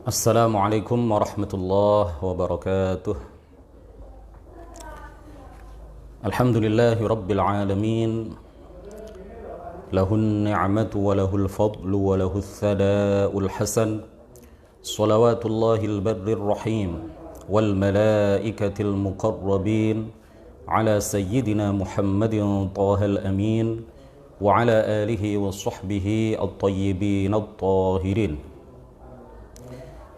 Assalamualaikum warahmatullahi wabarakatuh. Alhamdulillahi rabbil alamin. Lahun ni'matu wa lahul fadlu wa lahul thana'ul hasan. Salawatullahil barrir rahim wal malaikatil muqarrabin ala sayyidina Muhammadin tahal amin wa ala alihi wa sahbihi at-tayyibin at-tahirin.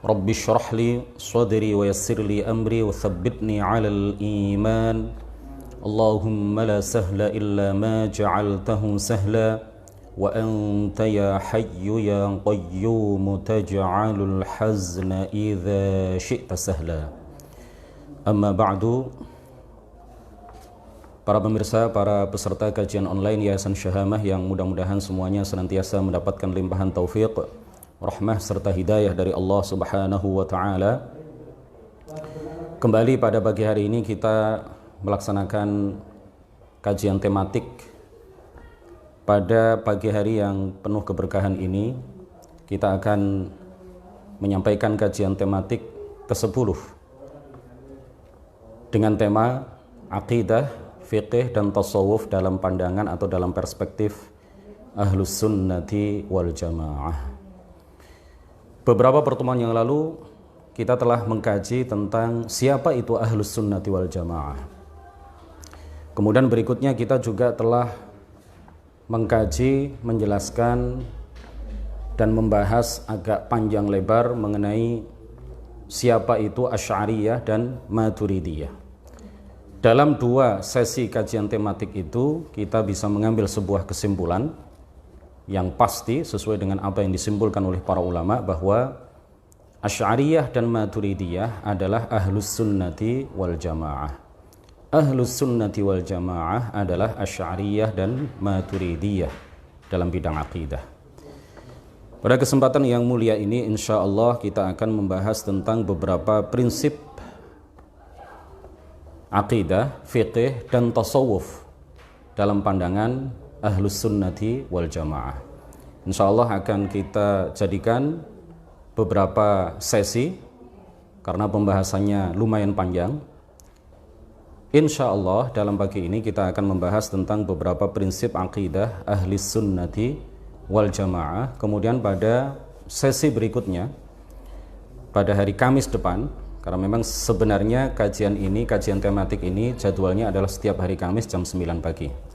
Rabbi syrah li sadri wa yassir li amri wa thabbitni 'alal iman. Allahumma la sahla illa ma ja'altahu sahla wa anta ya hayyu ya qayyum taj'alul hazna idza syi'ta sahla. Amma ba'du. Para pemirsa, para peserta kajian online Yayasan Syahamah yang mudah-mudahan semuanya senantiasa mendapatkan limpahan taufik, rahmah serta hidayah dari Allah Subhanahu wa taala. Kembali pada pagi hari ini kita melaksanakan kajian tematik. Pada pagi hari yang penuh keberkahan ini kita akan menyampaikan kajian tematik ke-10 dengan tema aqidah, fiqih dan tasawuf dalam pandangan atau dalam perspektif Ahlus Sunnati wal Jamaah. Beberapa pertemuan yang lalu kita telah mengkaji tentang siapa itu Ahlus Sunnati wal Jamaah. Kemudian berikutnya kita juga telah mengkaji, menjelaskan dan membahas agak panjang lebar mengenai siapa itu Asy'ariyah dan Maturidiyah. Dalam dua sesi kajian tematik itu kita bisa mengambil sebuah kesimpulan yang pasti sesuai dengan apa yang disimpulkan oleh para ulama, bahwa Asy'ariyah dan Maturidiyah adalah Ahlus Sunnati wal Jamaah. Ahlus Sunnati wal Jamaah adalah Asy'ariyah dan Maturidiyah dalam bidang akidah. Pada kesempatan yang mulia ini insyaallah kita akan membahas tentang beberapa prinsip akidah, fiqih dan tasawuf dalam pandangan Ahlus Sunnati wal Jamaah. Insyaallah akan kita jadikan beberapa sesi karena pembahasannya lumayan panjang. Insyaallah dalam pagi ini kita akan membahas tentang beberapa prinsip akidah Ahlus Sunnati wal Jamaah. Kemudian pada sesi berikutnya pada hari Kamis depan, karena memang sebenarnya kajian tematik ini jadwalnya adalah setiap hari Kamis jam 9 pagi.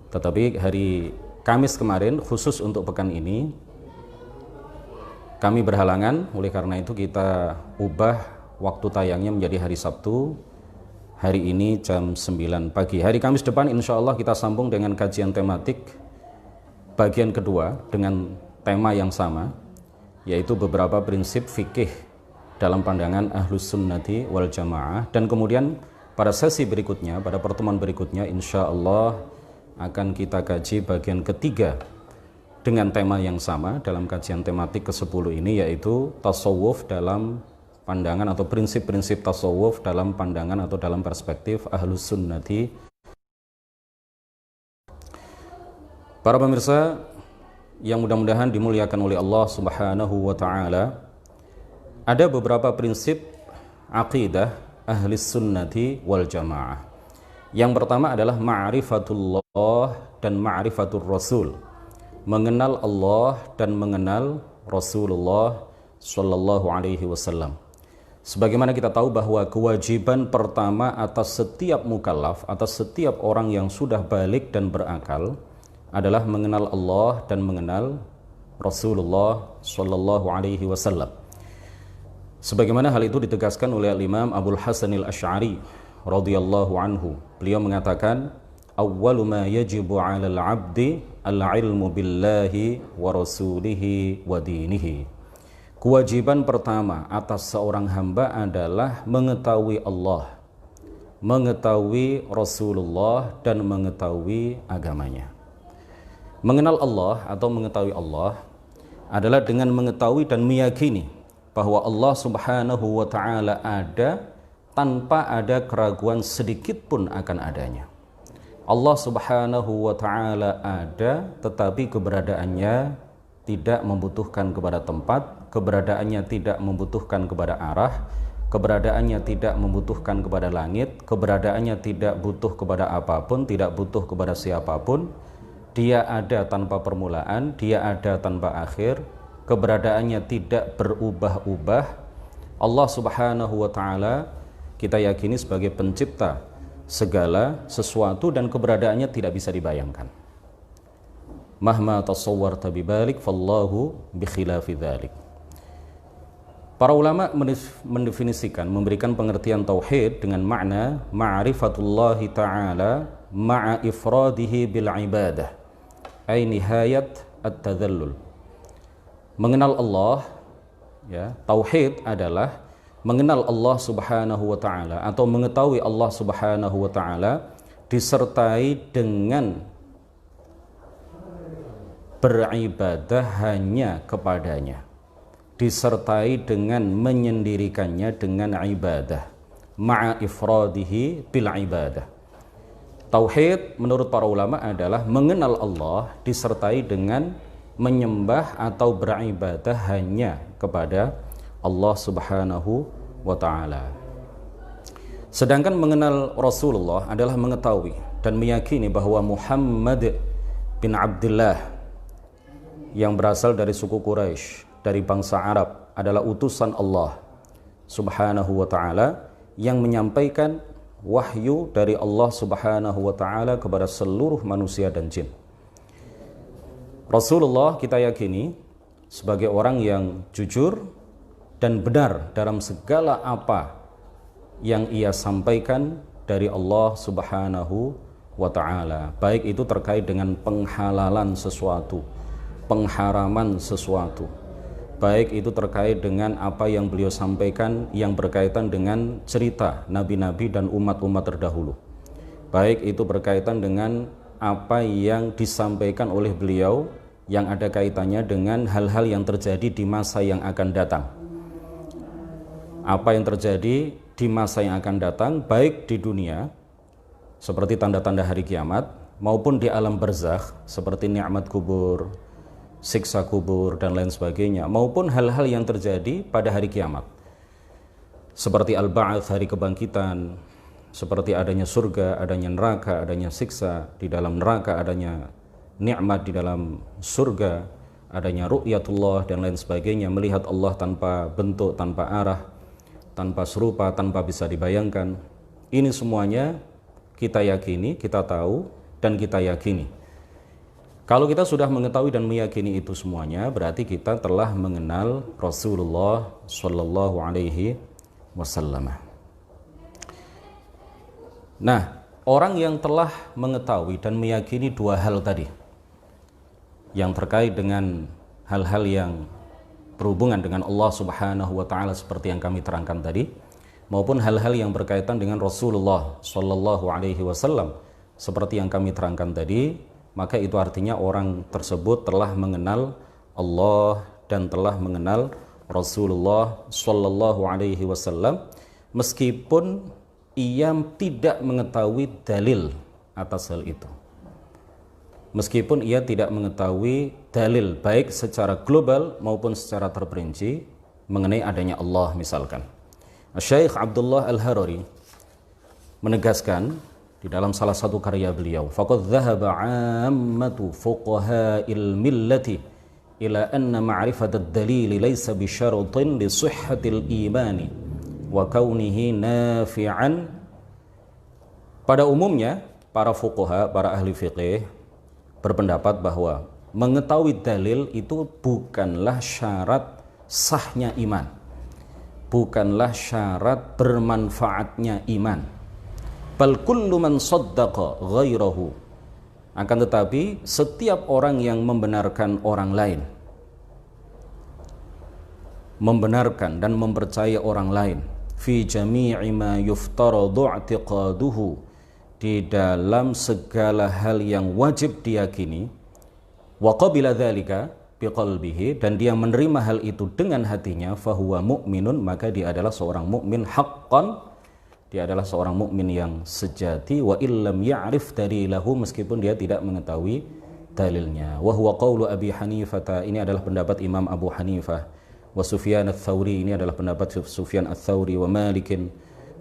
Tetapi hari Kamis kemarin khusus untuk pekan ini kami berhalangan, oleh karena itu kita ubah waktu tayangnya menjadi hari Sabtu. Hari ini jam 9 pagi. Hari Kamis depan insya Allah kita sambung dengan kajian tematik bagian kedua dengan tema yang sama, yaitu beberapa prinsip fikih dalam pandangan Ahlus Sunnati wal Jamaah. Dan kemudian pada sesi berikutnya, pada pertemuan berikutnya insya Allah akan kita kaji bagian ketiga dengan tema yang sama dalam kajian tematik ke-10 ini, yaitu tasawuf dalam pandangan atau prinsip-prinsip tasawuf dalam pandangan atau dalam perspektif Ahlus Sunnati. Para pemirsa yang mudah-mudahan dimuliakan oleh Allah Subhanahu wa taala, ada beberapa prinsip akidah Ahlus Sunnati wal Jamaah. Yang pertama adalah ma'rifatullah dan ma'rifatur Rasul. Mengenal Allah dan mengenal Rasulullah sallallahu alaihi wasallam. Sebagaimana kita tahu bahwa kewajiban pertama atas setiap mukallaf, atas setiap orang yang sudah balik dan berakal adalah mengenal Allah dan mengenal Rasulullah sallallahu alaihi wasallam. Sebagaimana hal itu ditegaskan oleh Imam Abul Hasan al-Asy'ari radhiyallahu anhu. Beliau mengatakan, awwalu ma yajibu 'alal 'abdi al-'ilmu billahi wa rasulihi wa dinihi. Kewajiban pertama atas seorang hamba adalah mengetahui Allah, mengetahui Rasulullah dan mengetahui agamanya. Mengenal Allah atau mengetahui Allah adalah dengan mengetahui dan meyakini bahwa Allah Subhanahu wa taala ada tanpa ada keraguan sedikit pun akan adanya. Allah Subhanahu wa taala ada, tetapi keberadaannya tidak membutuhkan kepada tempat, keberadaannya tidak membutuhkan kepada arah, keberadaannya tidak membutuhkan kepada langit, keberadaannya tidak butuh kepada apapun, tidak butuh kepada siapapun. Dia ada tanpa permulaan, dia ada tanpa akhir, keberadaannya tidak berubah-ubah. Allah Subhanahu wa taala kita yakini sebagai pencipta segala sesuatu dan keberadaannya tidak bisa dibayangkan. Mahma tasawwarta bibalik fallahu bikhilafi dzalik. Para ulama mendefinisikan, memberikan pengertian tauhid dengan makna ma'rifatullahi ta'ala ma'a ifradihi bil ibadah, ay nihayat at-tadhallul. Mengenal Allah, ya, tauhid adalah mengenal Allah Subhanahu wa taala atau mengetahui Allah Subhanahu wa taala disertai dengan beribadah hanya kepadanya, disertai dengan menyendirikannya dengan ibadah, ma'a ifradihi bil ibadah. Tauhid menurut para ulama adalah mengenal Allah disertai dengan menyembah atau beribadah hanya kepada Allah Subhanahu wa taala. Sedangkan mengenal Rasulullah adalah mengetahui dan meyakini bahwa Muhammad bin Abdullah yang berasal dari suku Quraisy, dari bangsa Arab, adalah utusan Allah Subhanahu wa taala yang menyampaikan wahyu dari Allah Subhanahu wa taala kepada seluruh manusia dan jin. Rasulullah kita yakini sebagai orang yang jujur dan benar dalam segala apa yang ia sampaikan dari Allah Subhanahu wa taala, baik itu terkait dengan penghalalan sesuatu, pengharaman sesuatu, baik itu terkait dengan apa yang beliau sampaikan yang berkaitan dengan cerita nabi-nabi dan umat-umat terdahulu, baik itu berkaitan dengan apa yang disampaikan oleh beliau yang ada kaitannya dengan hal-hal yang terjadi di masa yang akan datang. Apa yang terjadi di masa yang akan datang, baik di dunia seperti tanda-tanda hari kiamat, maupun di alam barzakh seperti nikmat kubur, siksa kubur dan lain sebagainya, maupun hal-hal yang terjadi pada hari kiamat seperti al-ba'ats, hari kebangkitan, seperti adanya surga, adanya neraka, adanya siksa di dalam neraka, adanya nikmat di dalam surga, adanya ru'yatullah dan lain sebagainya, melihat Allah tanpa bentuk, tanpa arah, tanpa serupa, tanpa bisa dibayangkan. Ini semuanya kita yakini, kita tahu dan kita yakini. Kalau kita sudah mengetahui dan meyakini itu semuanya, berarti kita telah mengenal Rasulullah Shallallahu Alaihi Wasallam. Nah, orang yang telah mengetahui dan meyakini dua hal tadi, yang terkait dengan hal-hal yang berhubungan dengan Allah Subhanahu wa taala seperti yang kami terangkan tadi, maupun hal-hal yang berkaitan dengan Rasulullah Shallallahu Alaihi Wasallam seperti yang kami terangkan tadi, maka itu artinya orang tersebut telah mengenal Allah dan telah mengenal Rasulullah Shallallahu Alaihi Wasallam, meskipun ia tidak mengetahui dalil atas hal itu, meskipun ia tidak mengetahui dalil baik secara global maupun secara terperinci mengenai adanya Allah. Misalkan Syekh Abdullah Al-Harari menegaskan di dalam salah satu karya beliau, faqad dhahaba 'ammatu fuqaha'il millati ila anna ma'rifat ad-dalil laysa bi syaratin li sihhatil imani wa kaunihi nafi'an. Pada umumnya para fuqaha, para ahli fiqih berpendapat bahwa mengetahui dalil itu bukanlah syarat sahnya iman, bukanlah syarat bermanfaatnya iman. Bal kullu man saddaqa ghairahu, akan tetapi setiap orang yang membenarkan orang lain, membenarkan dan mempercayai orang lain, fi jami'i ma yuftaradu i'tiqaduhu, di dalam segala hal yang wajib diyakini, wa qabila dzalika biqalbihi, dan dia menerima hal itu dengan hatinya, fahuwa mu'minun, maka dia adalah seorang mukmin haqqan, dia adalah seorang mukmin yang sejati, wa illam ya'rif dalilahu, meskipun dia tidak mengetahui dalilnya. Wa huwa qaulu Abi Hanifah, ini adalah pendapat Imam Abu Hanifah. Wa Sufyan ats-Tsauri, ini adalah pendapat Sufyan ats-Tsauri. Wa Malikin,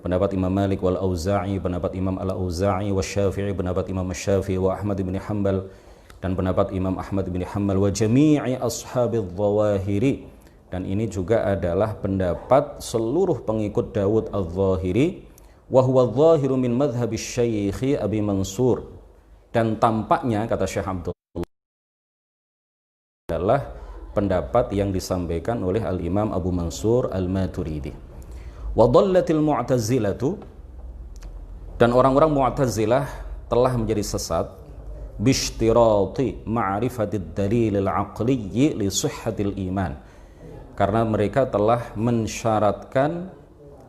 pendapat Imam Malik. Wal Auza'i, pendapat Imam Al-Auza'i. Wa Syafi'i, pendapat Imam Syafi'i. Wa Ahmad bin Hanbal, dan pendapat Imam Ahmad bin Hanbal. Wa jami'i ashabil dhawahiri, dan ini juga adalah pendapat seluruh pengikut Dawud al-Zahiri. Wa huwa adh-dhahiru min madhhabi Syekh Abi Mansur, dan tampaknya kata Syekh Abdullah adalah pendapat yang disampaikan oleh Al-Imam Abu Mansur Al-Maturidi. Wa dhallatil mu'tazilatu, dan orang-orang Mu'tazilah telah menjadi sesat bishtirati ma'rifatid dalil al-aqli li sihhatil iman, karena mereka telah mensyaratkan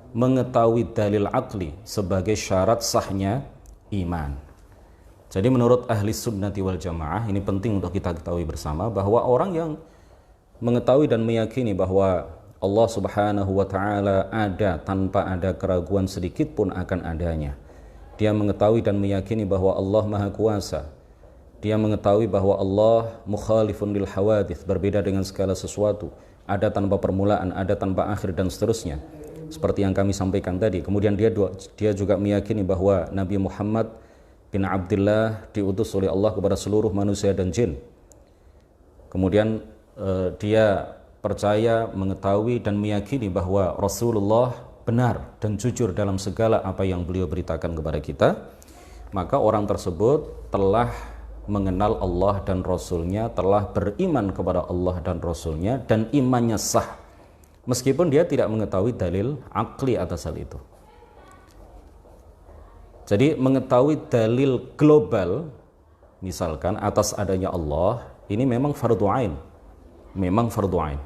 mengetahui dalil aqli sebagai syarat sahnya iman. Jadi menurut ahli sunnati wal jamaah, ini penting untuk kita ketahui bersama, bahwa orang yang mengetahui dan meyakini bahwa Allah subhanahu wa ta'ala ada tanpa ada keraguan sedikit pun akan adanya. Dia mengetahui dan meyakini bahwa Allah maha kuasa. Dia mengetahui bahwa Allah mukhalifun lil hawadith, berbeda dengan segala sesuatu, ada tanpa permulaan, ada tanpa akhir, dan seterusnya, seperti yang kami sampaikan tadi. Kemudian dia juga meyakini bahwa Nabi Muhammad bin Abdullah diutus oleh Allah kepada seluruh manusia dan jin. Kemudian dia percaya, mengetahui, dan meyakini bahwa Rasulullah benar dan jujur dalam segala apa yang beliau beritakan kepada kita. Maka orang tersebut telah mengenal Allah dan Rasulnya, telah beriman kepada Allah dan Rasulnya, dan imannya sah, meskipun dia tidak mengetahui dalil akli atas hal itu. Jadi mengetahui dalil global, misalkan atas adanya Allah, ini memang fardhu ain, memang fardhu ain.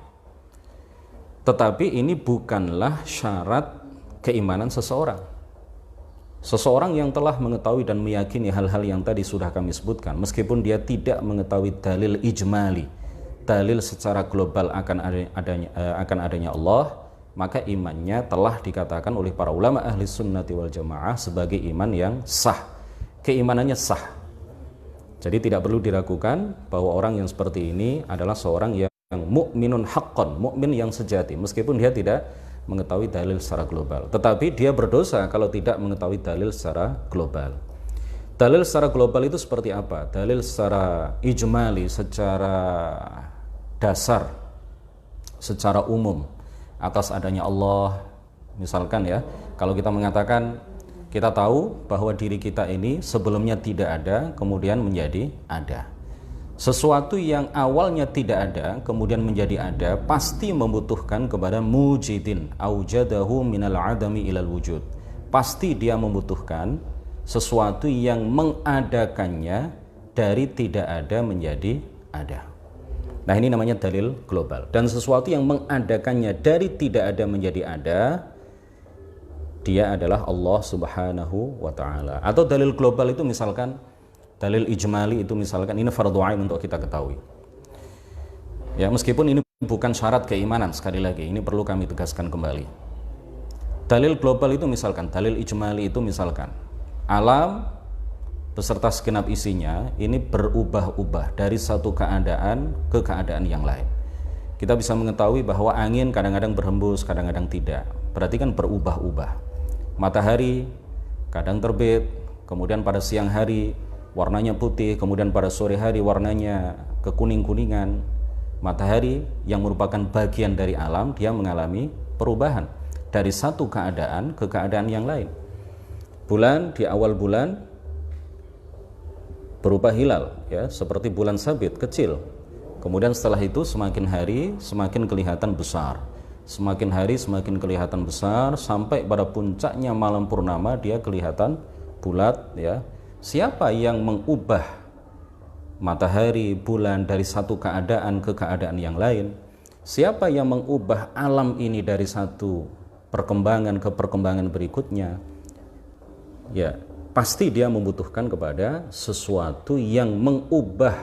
Tetapi ini bukanlah syarat keimanan seseorang. Seseorang yang telah mengetahui dan meyakini hal-hal yang tadi sudah kami sebutkan, meskipun dia tidak mengetahui dalil ijmali, dalil secara global akan adanya Allah, maka imannya telah dikatakan oleh para ulama ahli sunnati wal jamaah sebagai iman yang sah. Keimanannya sah. Jadi tidak perlu diragukan bahwa orang yang seperti ini adalah seorang yang mukminun haqqan, mukmin yang sejati, meskipun dia tidak mengetahui dalil secara global. Tetapi dia berdosa kalau tidak mengetahui dalil secara global. Dalil secara global itu seperti apa? Dalil secara ijmali, secara dasar, secara umum, atas adanya Allah. Misalkan ya, kalau kita mengatakan, kita tahu bahwa diri kita ini sebelumnya tidak ada, kemudian menjadi ada. Sesuatu yang awalnya tidak ada, kemudian menjadi ada, pasti membutuhkan kepada mujidin, aujadahu minal adami ilal wujud. Pasti dia membutuhkan sesuatu yang mengadakannya dari tidak ada menjadi ada. Nah, ini namanya dalil global. Dan sesuatu yang mengadakannya dari tidak ada menjadi ada, dia adalah Allah subhanahu wa ta'ala. Atau dalil global itu misalkan, dalil ijmali itu misalkan, ini fardhu ain untuk kita ketahui. Ya, meskipun ini bukan syarat keimanan, sekali lagi, ini perlu kami tegaskan kembali. Dalil global itu misalkan, dalil ijmali itu misalkan, alam beserta segenap isinya ini berubah-ubah dari satu keadaan ke keadaan yang lain. Kita bisa mengetahui bahwa angin kadang-kadang berhembus, kadang-kadang tidak. Berarti kan berubah-ubah. Matahari kadang terbit, kemudian pada siang hari warnanya putih, kemudian pada sore hari warnanya kekuning-kuningan. Matahari yang merupakan bagian dari alam, dia mengalami perubahan dari satu keadaan ke keadaan yang lain. Bulan, di awal bulan berupa hilal, ya, seperti bulan sabit kecil. Kemudian setelah itu semakin hari semakin kelihatan besar, semakin hari semakin kelihatan besar, sampai pada puncaknya malam purnama dia kelihatan bulat, ya. Siapa yang mengubah matahari, bulan dari satu keadaan ke keadaan yang lain? Siapa yang mengubah alam ini dari satu perkembangan ke perkembangan berikutnya? Ya, pasti dia membutuhkan kepada sesuatu yang mengubah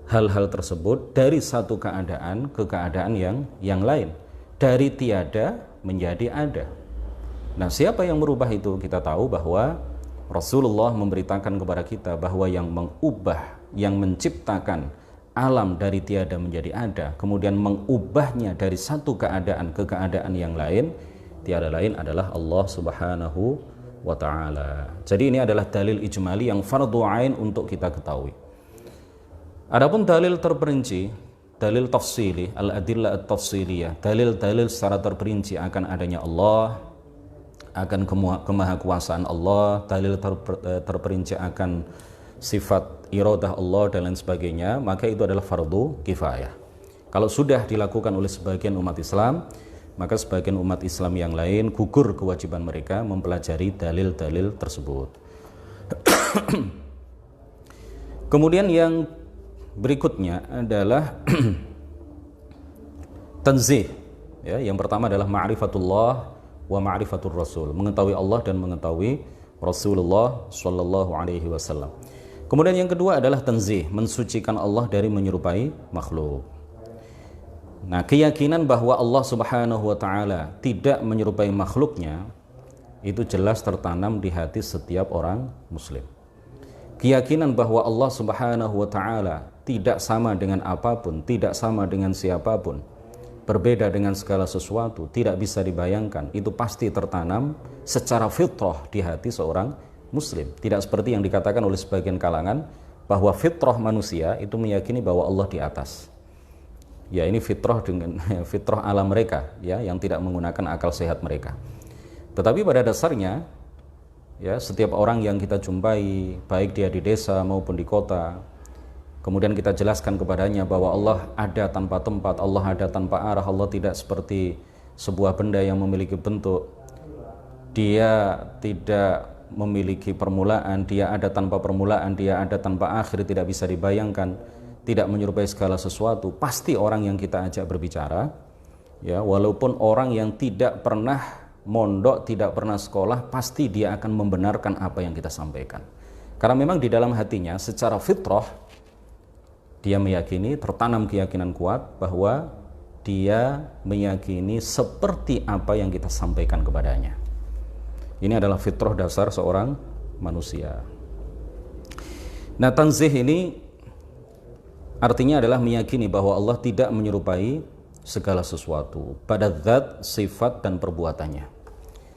hal-hal tersebut dari satu keadaan ke keadaan yang lain, dari tiada menjadi ada. Nah, siapa yang merubah itu? Kita tahu bahwa Rasulullah memberitakan kepada kita bahwa yang mengubah yang menciptakan alam dari tiada menjadi ada, kemudian mengubahnya dari satu keadaan ke keadaan yang lain, tiada lain adalah Allah Subhanahu wa ta'ala. Jadi ini adalah dalil ijmali yang fardhu ain untuk kita ketahui. Adapun dalil terperinci, dalil tafsili, al-adillah at-tafsiliyah, dalil-dalil secara terperinci akan adanya Allah, akan kemahakuasaan Allah, dalil terperinci akan sifat iradah Allah dan lain sebagainya, maka itu adalah fardu kifayah. Kalau sudah dilakukan oleh sebagian umat Islam, maka sebagian umat Islam yang lain gugur kewajiban mereka mempelajari dalil-dalil tersebut. Kemudian yang berikutnya adalah tanzih. Ya, yang pertama adalah ma'rifatullah wa ma'rifatur rasul, mengetahui Allah dan mengetahui Rasulullah sallallahu alaihi wasallam. Kemudian yang kedua adalah tanzih, mensucikan Allah dari menyerupai makhluk. Nah, keyakinan bahwa Allah Subhanahu wa taala tidak menyerupai makhluknya itu jelas tertanam di hati setiap orang muslim. Keyakinan bahwa Allah Subhanahu wa taala tidak sama dengan apapun, tidak sama dengan siapapun, berbeda dengan segala sesuatu, tidak bisa dibayangkan, itu pasti tertanam secara fitrah di hati seorang muslim. Tidak seperti yang dikatakan oleh sebagian kalangan bahwa fitrah manusia itu meyakini bahwa Allah di atas. Ya, ini fitrah dengan fitrah alam mereka, ya, yang tidak menggunakan akal sehat mereka. Tetapi pada dasarnya, ya, setiap orang yang kita jumpai, baik dia di desa maupun di kota, kemudian kita jelaskan kepadanya bahwa Allah ada tanpa tempat, Allah ada tanpa arah, Allah tidak seperti sebuah benda yang memiliki bentuk, dia tidak memiliki permulaan, dia ada tanpa permulaan, dia ada tanpa akhir, tidak bisa dibayangkan, tidak menyerupai segala sesuatu, pasti orang yang kita ajak berbicara, ya, walaupun orang yang tidak pernah mondok, tidak pernah sekolah, pasti dia akan membenarkan apa yang kita sampaikan. Karena memang di dalam hatinya secara fitrah dia meyakini, tertanam keyakinan kuat bahwa dia meyakini seperti apa yang kita sampaikan kepadanya. Ini adalah fitrah dasar seorang manusia. Nah, tanzih ini artinya adalah meyakini bahwa Allah tidak menyerupai segala sesuatu pada zat, sifat, dan perbuatannya.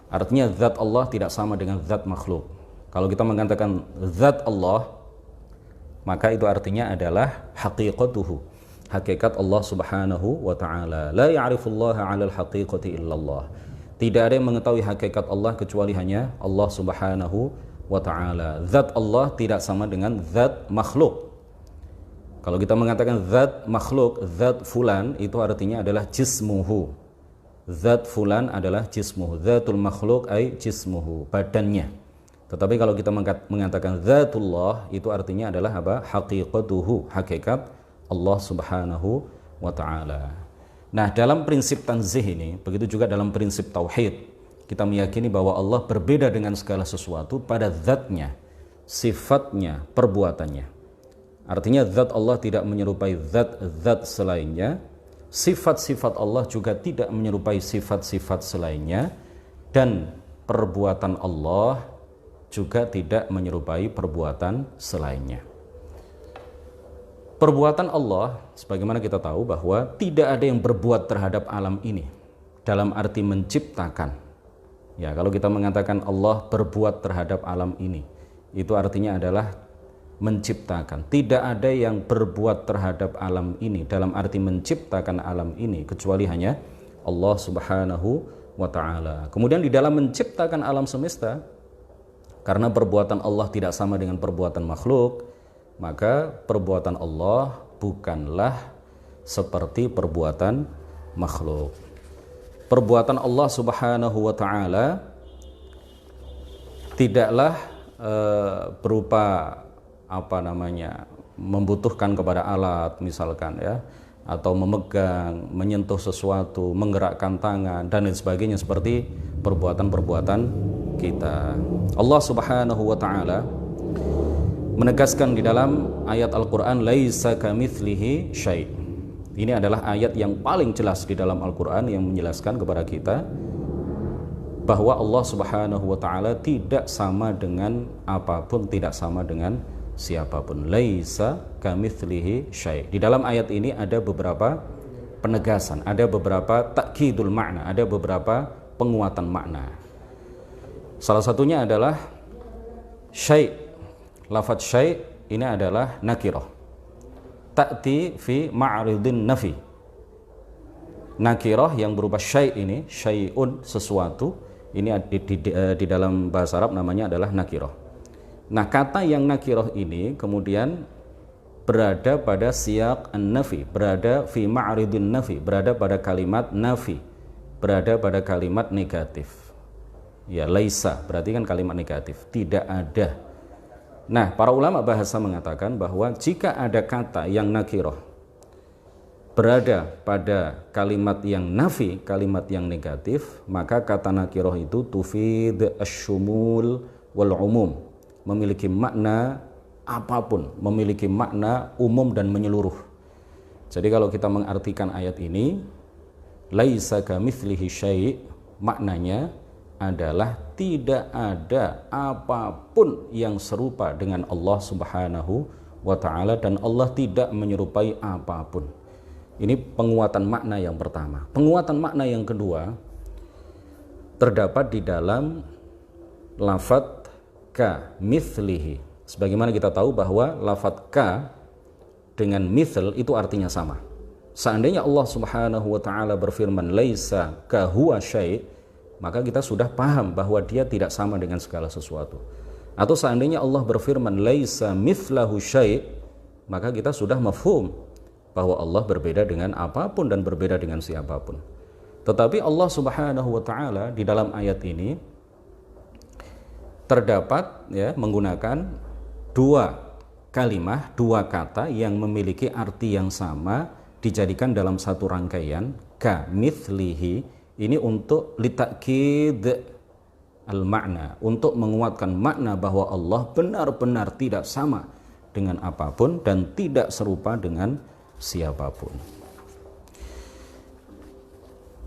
Artinya zat Allah tidak sama dengan zat makhluk. Kalau kita mengatakan zat Allah, maka itu artinya adalah haqiqatuhu, hakikat Allah Subhanahu wa ta'ala. La ya'rifullaha 'alal haqiqati illallah. Tidak ada yang mengetahui hakikat Allah kecuali hanya Allah Subhanahu wa ta'ala. Zat Allah tidak sama dengan zat makhluk. Kalau kita mengatakan zat makhluk, zat fulan, itu artinya adalah jismuhu. Zat fulan adalah jismuhu. Zatul makhluk ay jismuhu, badannya. Tetapi kalau kita mengatakan zatullah, itu artinya adalah apa? Haqiqatuhu, hakikat Allah Subhanahu wa ta'ala. Nah, dalam prinsip tanzih ini, begitu juga dalam prinsip tauhid, kita meyakini bahwa Allah berbeda dengan segala sesuatu pada zatnya, sifatnya, perbuatannya. Artinya zat Allah tidak menyerupai zat-zat selainnya, sifat-sifat Allah juga tidak menyerupai sifat-sifat selainnya, dan perbuatan Allah juga tidak menyerupai perbuatan selainnya. Perbuatan Allah, sebagaimana kita tahu bahwa tidak ada yang berbuat terhadap alam ini dalam arti menciptakan. Ya, kalau kita mengatakan Allah berbuat terhadap alam ini, itu artinya adalah menciptakan. Tidak ada yang berbuat terhadap alam ini dalam arti menciptakan alam ini kecuali hanya Allah Subhanahu wa ta'ala. Kemudian di dalam menciptakan alam semesta, karena perbuatan Allah tidak sama dengan perbuatan makhluk, maka perbuatan Allah bukanlah seperti perbuatan makhluk. Perbuatan Allah Subhanahu wa ta'ala tidaklah berupa membutuhkan kepada alat misalkan, ya, atau memegang, menyentuh sesuatu, menggerakkan tangan dan lain sebagainya seperti perbuatan-perbuatan kita. Allah Subhanahu wa ta'ala menegaskan di dalam ayat Al-Qur'an, laisa kamitslihi syai'. Ini adalah ayat yang paling jelas di dalam Al-Qur'an yang menjelaskan kepada kita bahwa Allah Subhanahu wa ta'ala tidak sama dengan apapun, tidak sama dengan siapapun. Laisa kamitslihi syai'. Di dalam ayat ini ada beberapa penegasan, ada beberapa takkidul makna, ada beberapa penguatan makna. Salah satunya adalah syai'. Lafadz syai' ini adalah nakirah. Ta'ti fi ma'ridin nafi. Nakirah yang berupa syai' ini, syai'un sesuatu, ini di dalam bahasa Arab namanya adalah nakirah. Nah, kata yang nakirah ini kemudian berada pada siyaq an-nafi, berada fi ma'ridin nafi, berada pada kalimat nafi, berada pada kalimat negatif. Ya, laisa berarti kan kalimat negatif, tidak ada. Nah, para ulama bahasa mengatakan bahwa jika ada kata yang nakirah berada pada kalimat yang nafi, kalimat yang negatif, maka kata nakirah itu tufid asyumul wal umum, memiliki makna apapun, memiliki makna umum dan menyeluruh. Jadi kalau kita mengartikan ayat ini, laisa kamitslihi syai', maknanya adalah tidak ada apapun yang serupa dengan Allah Subhanahu wa ta'ala, dan Allah tidak menyerupai apapun. Ini penguatan makna yang pertama. Penguatan makna yang kedua terdapat di dalam lafadz ka mithlihi. Sebagaimana kita tahu bahwa lafadz ka dengan mithl itu artinya sama. Seandainya Allah Subhanahu wa ta'ala berfirman laisa ka huwa syai', maka kita sudah paham bahwa dia tidak sama dengan segala sesuatu. Atau seandainya Allah berfirman laisa mithlahu syai', maka kita sudah mafhum bahwa Allah berbeda dengan apapun dan berbeda dengan siapapun. Tetapi Allah Subhanahu wa ta'ala di dalam ayat ini terdapat menggunakan dua kalimah, dua kata yang memiliki arti yang sama dijadikan dalam satu rangkaian, ka mithlihi, ini untuk litakid al-makna, untuk menguatkan makna bahwa Allah benar-benar tidak sama dengan apapun dan tidak serupa dengan siapapun.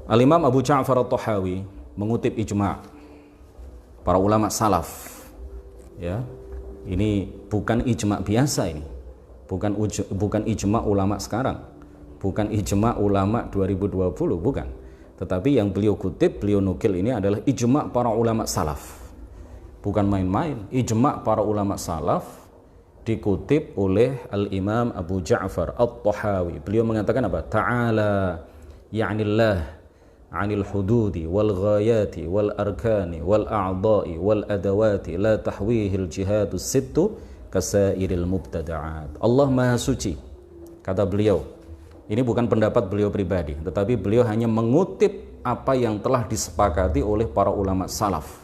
Al-Imam Abu Ja'far At-Tahawi mengutip ijma' para ulama salaf. Ya, ini bukan ijma' biasa, ini bukan ijma' ulama sekarang, bukan ijma' ulama 2020, bukan. Tetapi yang beliau kutip, beliau nukil ini adalah ijma' para ulama salaf. Bukan main-main, ijma' para ulama salaf dikutip oleh Al-Imam Abu Ja'far At-Tahawi. Beliau mengatakan apa? Ta'ala ya'nillah 'anil hududi wal ghayati wal arkani wal a'dha'i wal adawati la tahwihil jihadus sittu kasairil mubtada'at. Allah Maha Suci, kata beliau. Ini bukan pendapat beliau pribadi, tetapi beliau hanya mengutip apa yang telah disepakati oleh para ulama salaf,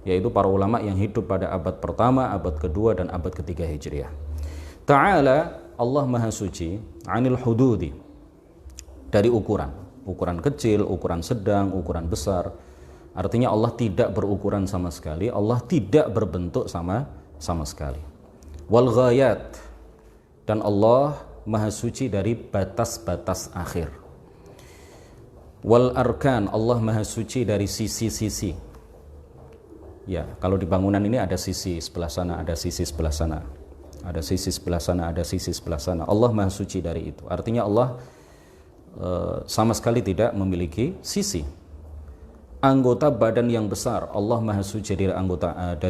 yaitu para ulama yang hidup pada abad pertama, abad kedua, dan abad ketiga Hijriah. Ta'ala, Allah Maha Suci, 'anil hududi, dari ukuran kecil, ukuran sedang, ukuran besar. Artinya Allah tidak berukuran sama sekali, Allah tidak berbentuk sama sekali. Wal ghayat, dan Allah Maha Suci dari batas-batas akhir. Wal arkan, Allah Maha Suci dari sisi-sisi. Ya, kalau di bangunan ini ada sisi sebelah sana, ada sisi sebelah sana, ada sisi sebelah sana, ada sisi sebelah sana. Allah Maha Suci dari itu. Artinya Allah sama sekali tidak memiliki sisi. Anggota badan yang besar, Allah Maha Suci dari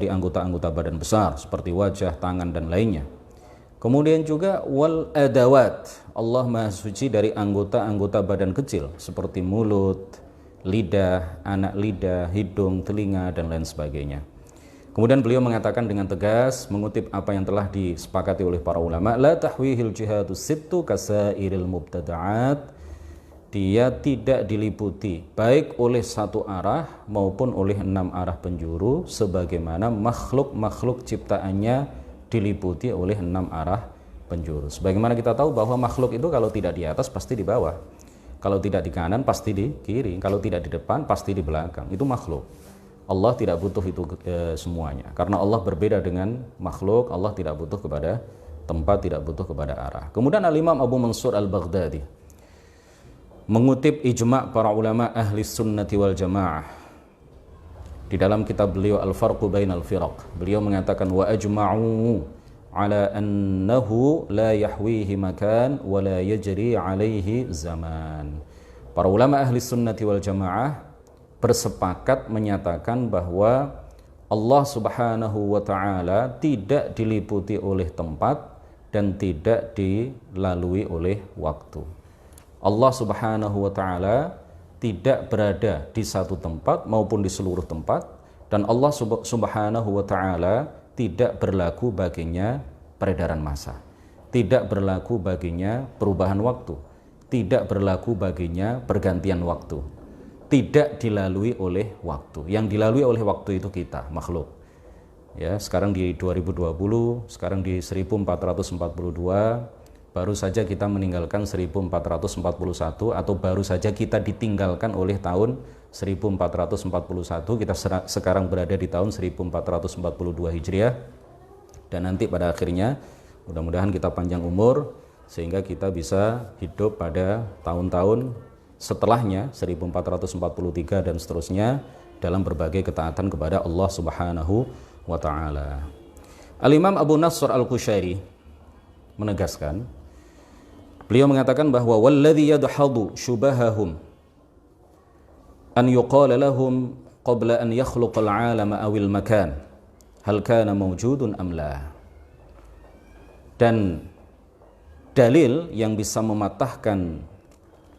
anggota-anggota badan besar seperti wajah, tangan, dan lainnya. Kemudian juga wal adawat, Allah Maha Suci dari anggota-anggota badan kecil seperti mulut, lidah, anak lidah, hidung, telinga, dan lain sebagainya. Kemudian beliau mengatakan dengan tegas, mengutip apa yang telah disepakati oleh para ulama, la tahwihil jihadus sittu kasairil mubtada'at, dia tidak diliputi baik oleh satu arah maupun oleh 6 arah penjuru, sebagaimana makhluk-makhluk ciptaannya diliputi oleh 6 arah penjuru. Sebagaimana kita tahu bahwa makhluk itu kalau tidak di atas pasti di bawah, kalau tidak di kanan pasti di kiri, kalau tidak di depan pasti di belakang. Itu makhluk. Allah tidak butuh itu semuanya, karena Allah berbeda dengan makhluk. Allah tidak butuh kepada tempat, tidak butuh kepada arah. Kemudian Al-Imam Abu Mansur Al-Baghdadi mengutip ijma' para ulama ahli sunnati wal jamaah di dalam kitab beliau Al-Farqu Bainal Firaq. Beliau mengatakan wa ajma'u ala annahu la yahwihi makan wa la yajri alaihi zaman. Para ulama ahli sunnati wal jamaah bersepakat menyatakan bahwa Allah subhanahu wa ta'ala tidak diliputi oleh tempat dan tidak dilalui oleh waktu. Allah subhanahu wa ta'ala tidak berada di satu tempat maupun di seluruh tempat, dan Allah subhanahu wa ta'ala tidak berlaku baginya peredaran massa, tidak berlaku baginya perubahan waktu, tidak berlaku baginya pergantian waktu, tidak dilalui oleh waktu. Yang dilalui oleh waktu itu kita, makhluk. Ya, sekarang di 2020, sekarang di 1442, baru saja kita meninggalkan 1441, atau baru saja kita ditinggalkan oleh tahun 1441, kita sekarang berada di tahun 1442 Hijriah, dan nanti pada akhirnya mudah-mudahan kita panjang umur sehingga kita bisa hidup pada tahun-tahun setelahnya 1443 dan seterusnya dalam berbagai ketaatan kepada Allah Subhanahu wa taala. Al-Imam Abu Nasr Al-Qushairi menegaskan, beliau mengatakan bahwa walladzi yadhhadu syubahahum an yuqala lahum qabla an yakhluqal 'alama awil makan hal kana mawjudun am la. Dan dalil yang bisa mematahkan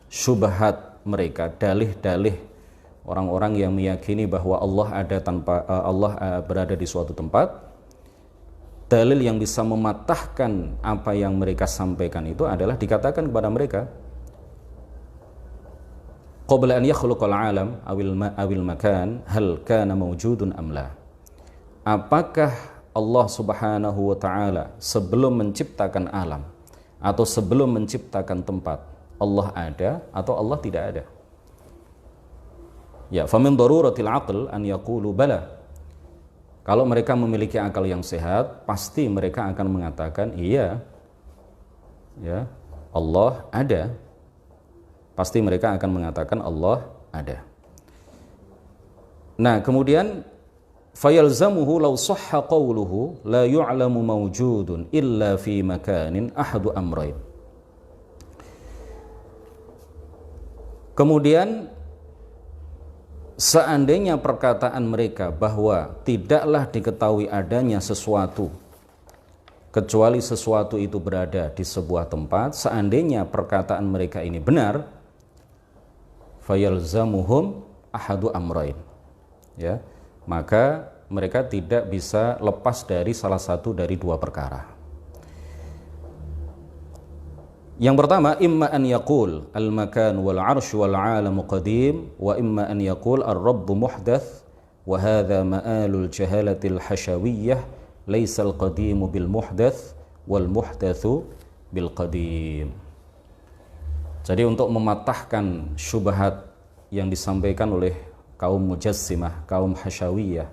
syubhat mereka, dalih-dalih orang-orang yang meyakini bahwa Allah ada tanpa Allah berada di suatu tempat, dalil yang bisa mematahkan apa yang mereka sampaikan itu adalah dikatakan kepada mereka qabla an yakhluqal 'alam awil makan hal kana mawjudun am la. Apakah Allah Subhanahu wa taala sebelum menciptakan alam atau sebelum menciptakan tempat Allah ada atau Allah tidak ada? Ya, famin daruratil aql an yaqulu bala. Kalau mereka memiliki akal yang sehat, pasti mereka akan mengatakan iya, ya, Allah ada. Pasti mereka akan mengatakan Allah ada. Nah, kemudian fayalzamuhu law sahha qawluhu la yu'lamu mawjudun illa fi makanin ahadu amrayn. Kemudian seandainya perkataan mereka bahwa tidaklah diketahui adanya sesuatu kecuali sesuatu itu berada di sebuah tempat, seandainya perkataan mereka ini benar, fayalzamuhum ahadu amrayn, ya, maka mereka tidak bisa lepas dari salah satu dari dua perkara. Yang pertama, imma an yaqul al-makan wal 'arsy wal 'alamu qadim, wa imma an yaqul ar-rabb muhdath, wa hadha ma'alul jahalatil hasyawiyyah, laisa al-qadim bil muhdath wal muhdatsu bil qadim. Jadi untuk mematahkan syubhat yang disampaikan oleh kaum mujassimah, kaum hasyawiyah,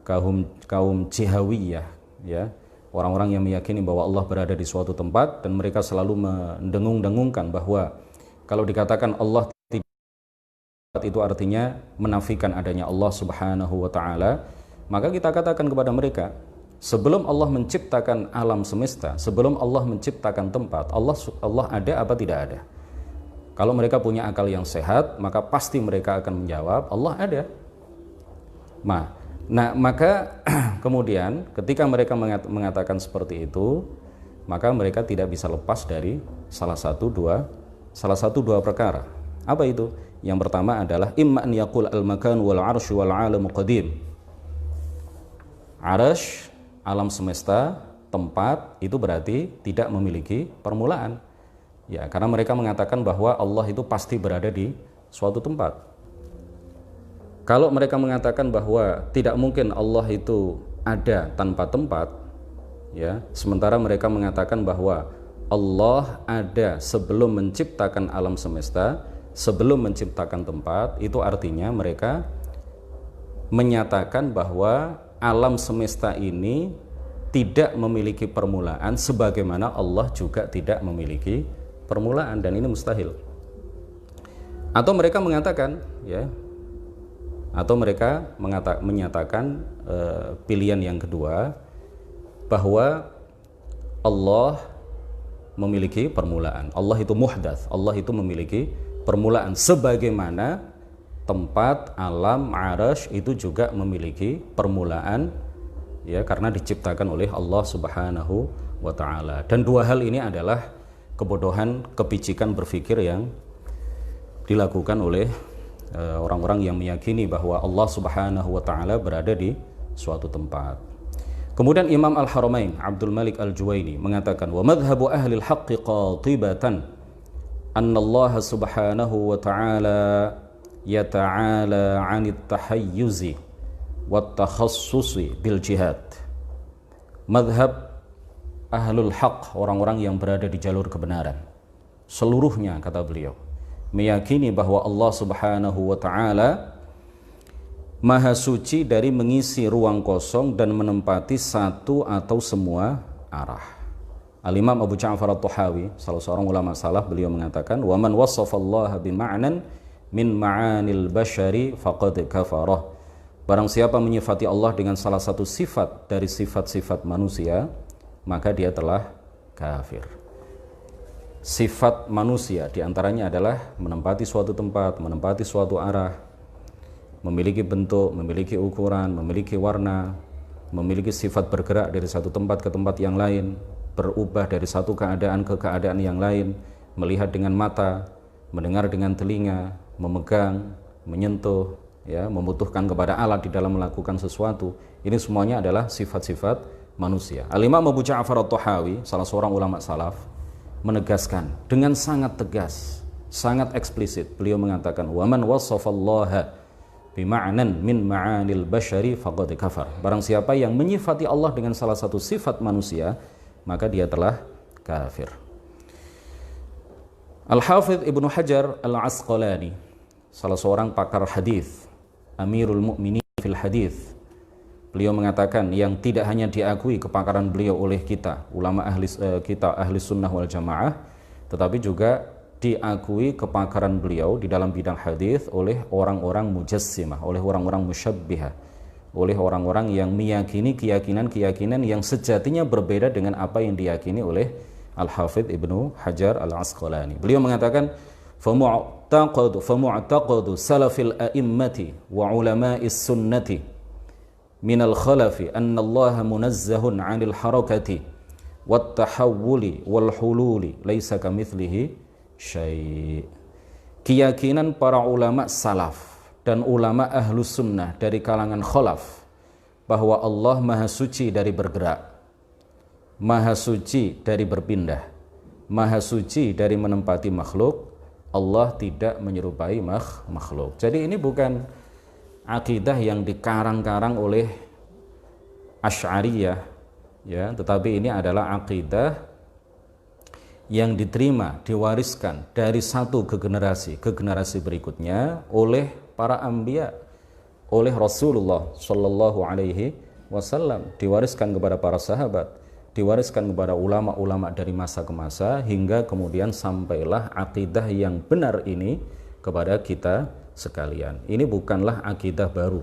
kaum jihawiyah, ya, orang-orang yang meyakini bahwa Allah berada di suatu tempat, dan mereka selalu mendengung-dengungkan bahwa kalau dikatakan Allah tidak, itu artinya menafikan adanya Allah Subhanahu wa taala. Maka kita katakan kepada mereka, sebelum Allah menciptakan alam semesta, sebelum Allah menciptakan tempat, Allah ada apa tidak ada? Kalau mereka punya akal yang sehat, maka pasti mereka akan menjawab Allah ada. Nah, maka kemudian ketika mereka mengatakan seperti itu, maka mereka tidak bisa lepas dari salah satu dua perkara. Apa itu? Yang pertama adalah imma an yaqul al-makan wal 'arsy wal 'alamu qadim. Arasy, alam semesta, tempat, itu berarti tidak memiliki permulaan. Ya, karena mereka mengatakan bahwa Allah itu pasti berada di suatu tempat. Kalau mereka mengatakan bahwa tidak mungkin Allah itu ada tanpa tempat, ya, sementara mereka mengatakan bahwa Allah ada sebelum menciptakan alam semesta, sebelum menciptakan tempat, itu artinya mereka menyatakan bahwa alam semesta ini tidak memiliki permulaan, sebagaimana Allah juga tidak memiliki permulaan, dan ini mustahil. Atau mereka mengatakan, ya, atau mereka menyatakan pilihan yang kedua, bahwa Allah memiliki permulaan. Allah itu muhdats, Allah itu memiliki permulaan, sebagaimana tempat alam arasy itu juga memiliki permulaan, ya, karena diciptakan oleh Allah Subhanahu wa taala. Dan dua hal ini adalah kebodohan, kepicikan berpikir yang dilakukan oleh orang-orang yang meyakini bahwa Allah Subhanahu wa taala berada di suatu tempat. Kemudian Imam Al-Haramain Abdul Malik Al-Juwaini mengatakan, wa madhhabu ahli al-haqqi qatibatan anna Allah Subhanahu wa taala yata'ala 'anit tahayyuzi wat takhassusi bil jihad. Madhab ahlul haq, orang-orang yang berada di jalur kebenaran, seluruhnya, kata beliau, meyakini bahwa Allah Subhanahu wa taala Maha suci dari mengisi ruang kosong dan menempati satu atau semua arah. Al-Imam Abu Ja'far At-Tahawi, salah seorang ulama salaf, beliau mengatakan, wa man wasafallaha bima'nan min ma'anil bashari faqad kafarah. Barang siapa menyifati Allah dengan salah satu sifat dari sifat-sifat manusia, maka dia telah kafir. Sifat manusia diantaranya adalah menempati suatu tempat, menempati suatu arah, memiliki bentuk, memiliki ukuran, memiliki warna, memiliki sifat bergerak dari satu tempat ke tempat yang lain, berubah dari satu keadaan ke keadaan yang lain, melihat dengan mata, mendengar dengan telinga, memegang, menyentuh, ya, membutuhkan kepada alat di dalam melakukan sesuatu. Ini semuanya adalah sifat-sifat manusia. Al-Imam Abu Ja'far At-Tahawi, salah seorang ulama salaf, menegaskan dengan sangat tegas, sangat eksplisit. Beliau mengatakan, wa man wasafallaha bima'nan min ma'anil bashari faqad kafar. Barang siapa yang menyifati Allah dengan salah satu sifat manusia, maka dia telah kafir. Al-Hafidh Ibnu Hajar Al-Asqalani, salah seorang pakar hadis, Amirul Mukminin fil hadis, beliau mengatakan yang tidak hanya diakui kepakaran beliau oleh kita, ulama ahli sunnah wal jamaah, tetapi juga diakui kepakaran beliau di dalam bidang hadis oleh orang-orang mujassimah, oleh orang-orang musyabbihah, oleh orang-orang yang meyakini keyakinan-keyakinan yang sejatinya berbeda dengan apa yang diyakini oleh Al-Hafidh Ibnu Hajar Al-Asqalani. Beliau mengatakan, famu'taqadu salafil a'immati wa ulama'is sunnati minal khalafi anna Allah munazzahun 'anil harakati wat tahawuli wal hululi laisa kamitslihi syai'. Keyakinan para ulama salaf dan ulama ahlus sunnah dari kalangan khalaf bahwa Allah maha suci dari bergerak, maha suci dari berpindah, maha suci dari menempati makhluk. Allah tidak menyerupai makhluk. Jadi ini bukan akidah yang dikarang-karang oleh Asy'ariyah, ya, tetapi ini adalah akidah yang diterima, diwariskan dari satu ke generasi berikutnya oleh para anbiya, oleh Rasulullah Shallallahu Alaihi Wasallam, diwariskan kepada para sahabat, diwariskan kepada ulama-ulama dari masa ke masa, hingga kemudian sampailah akidah yang benar ini kepada kita sekalian. Ini bukanlah akidah baru,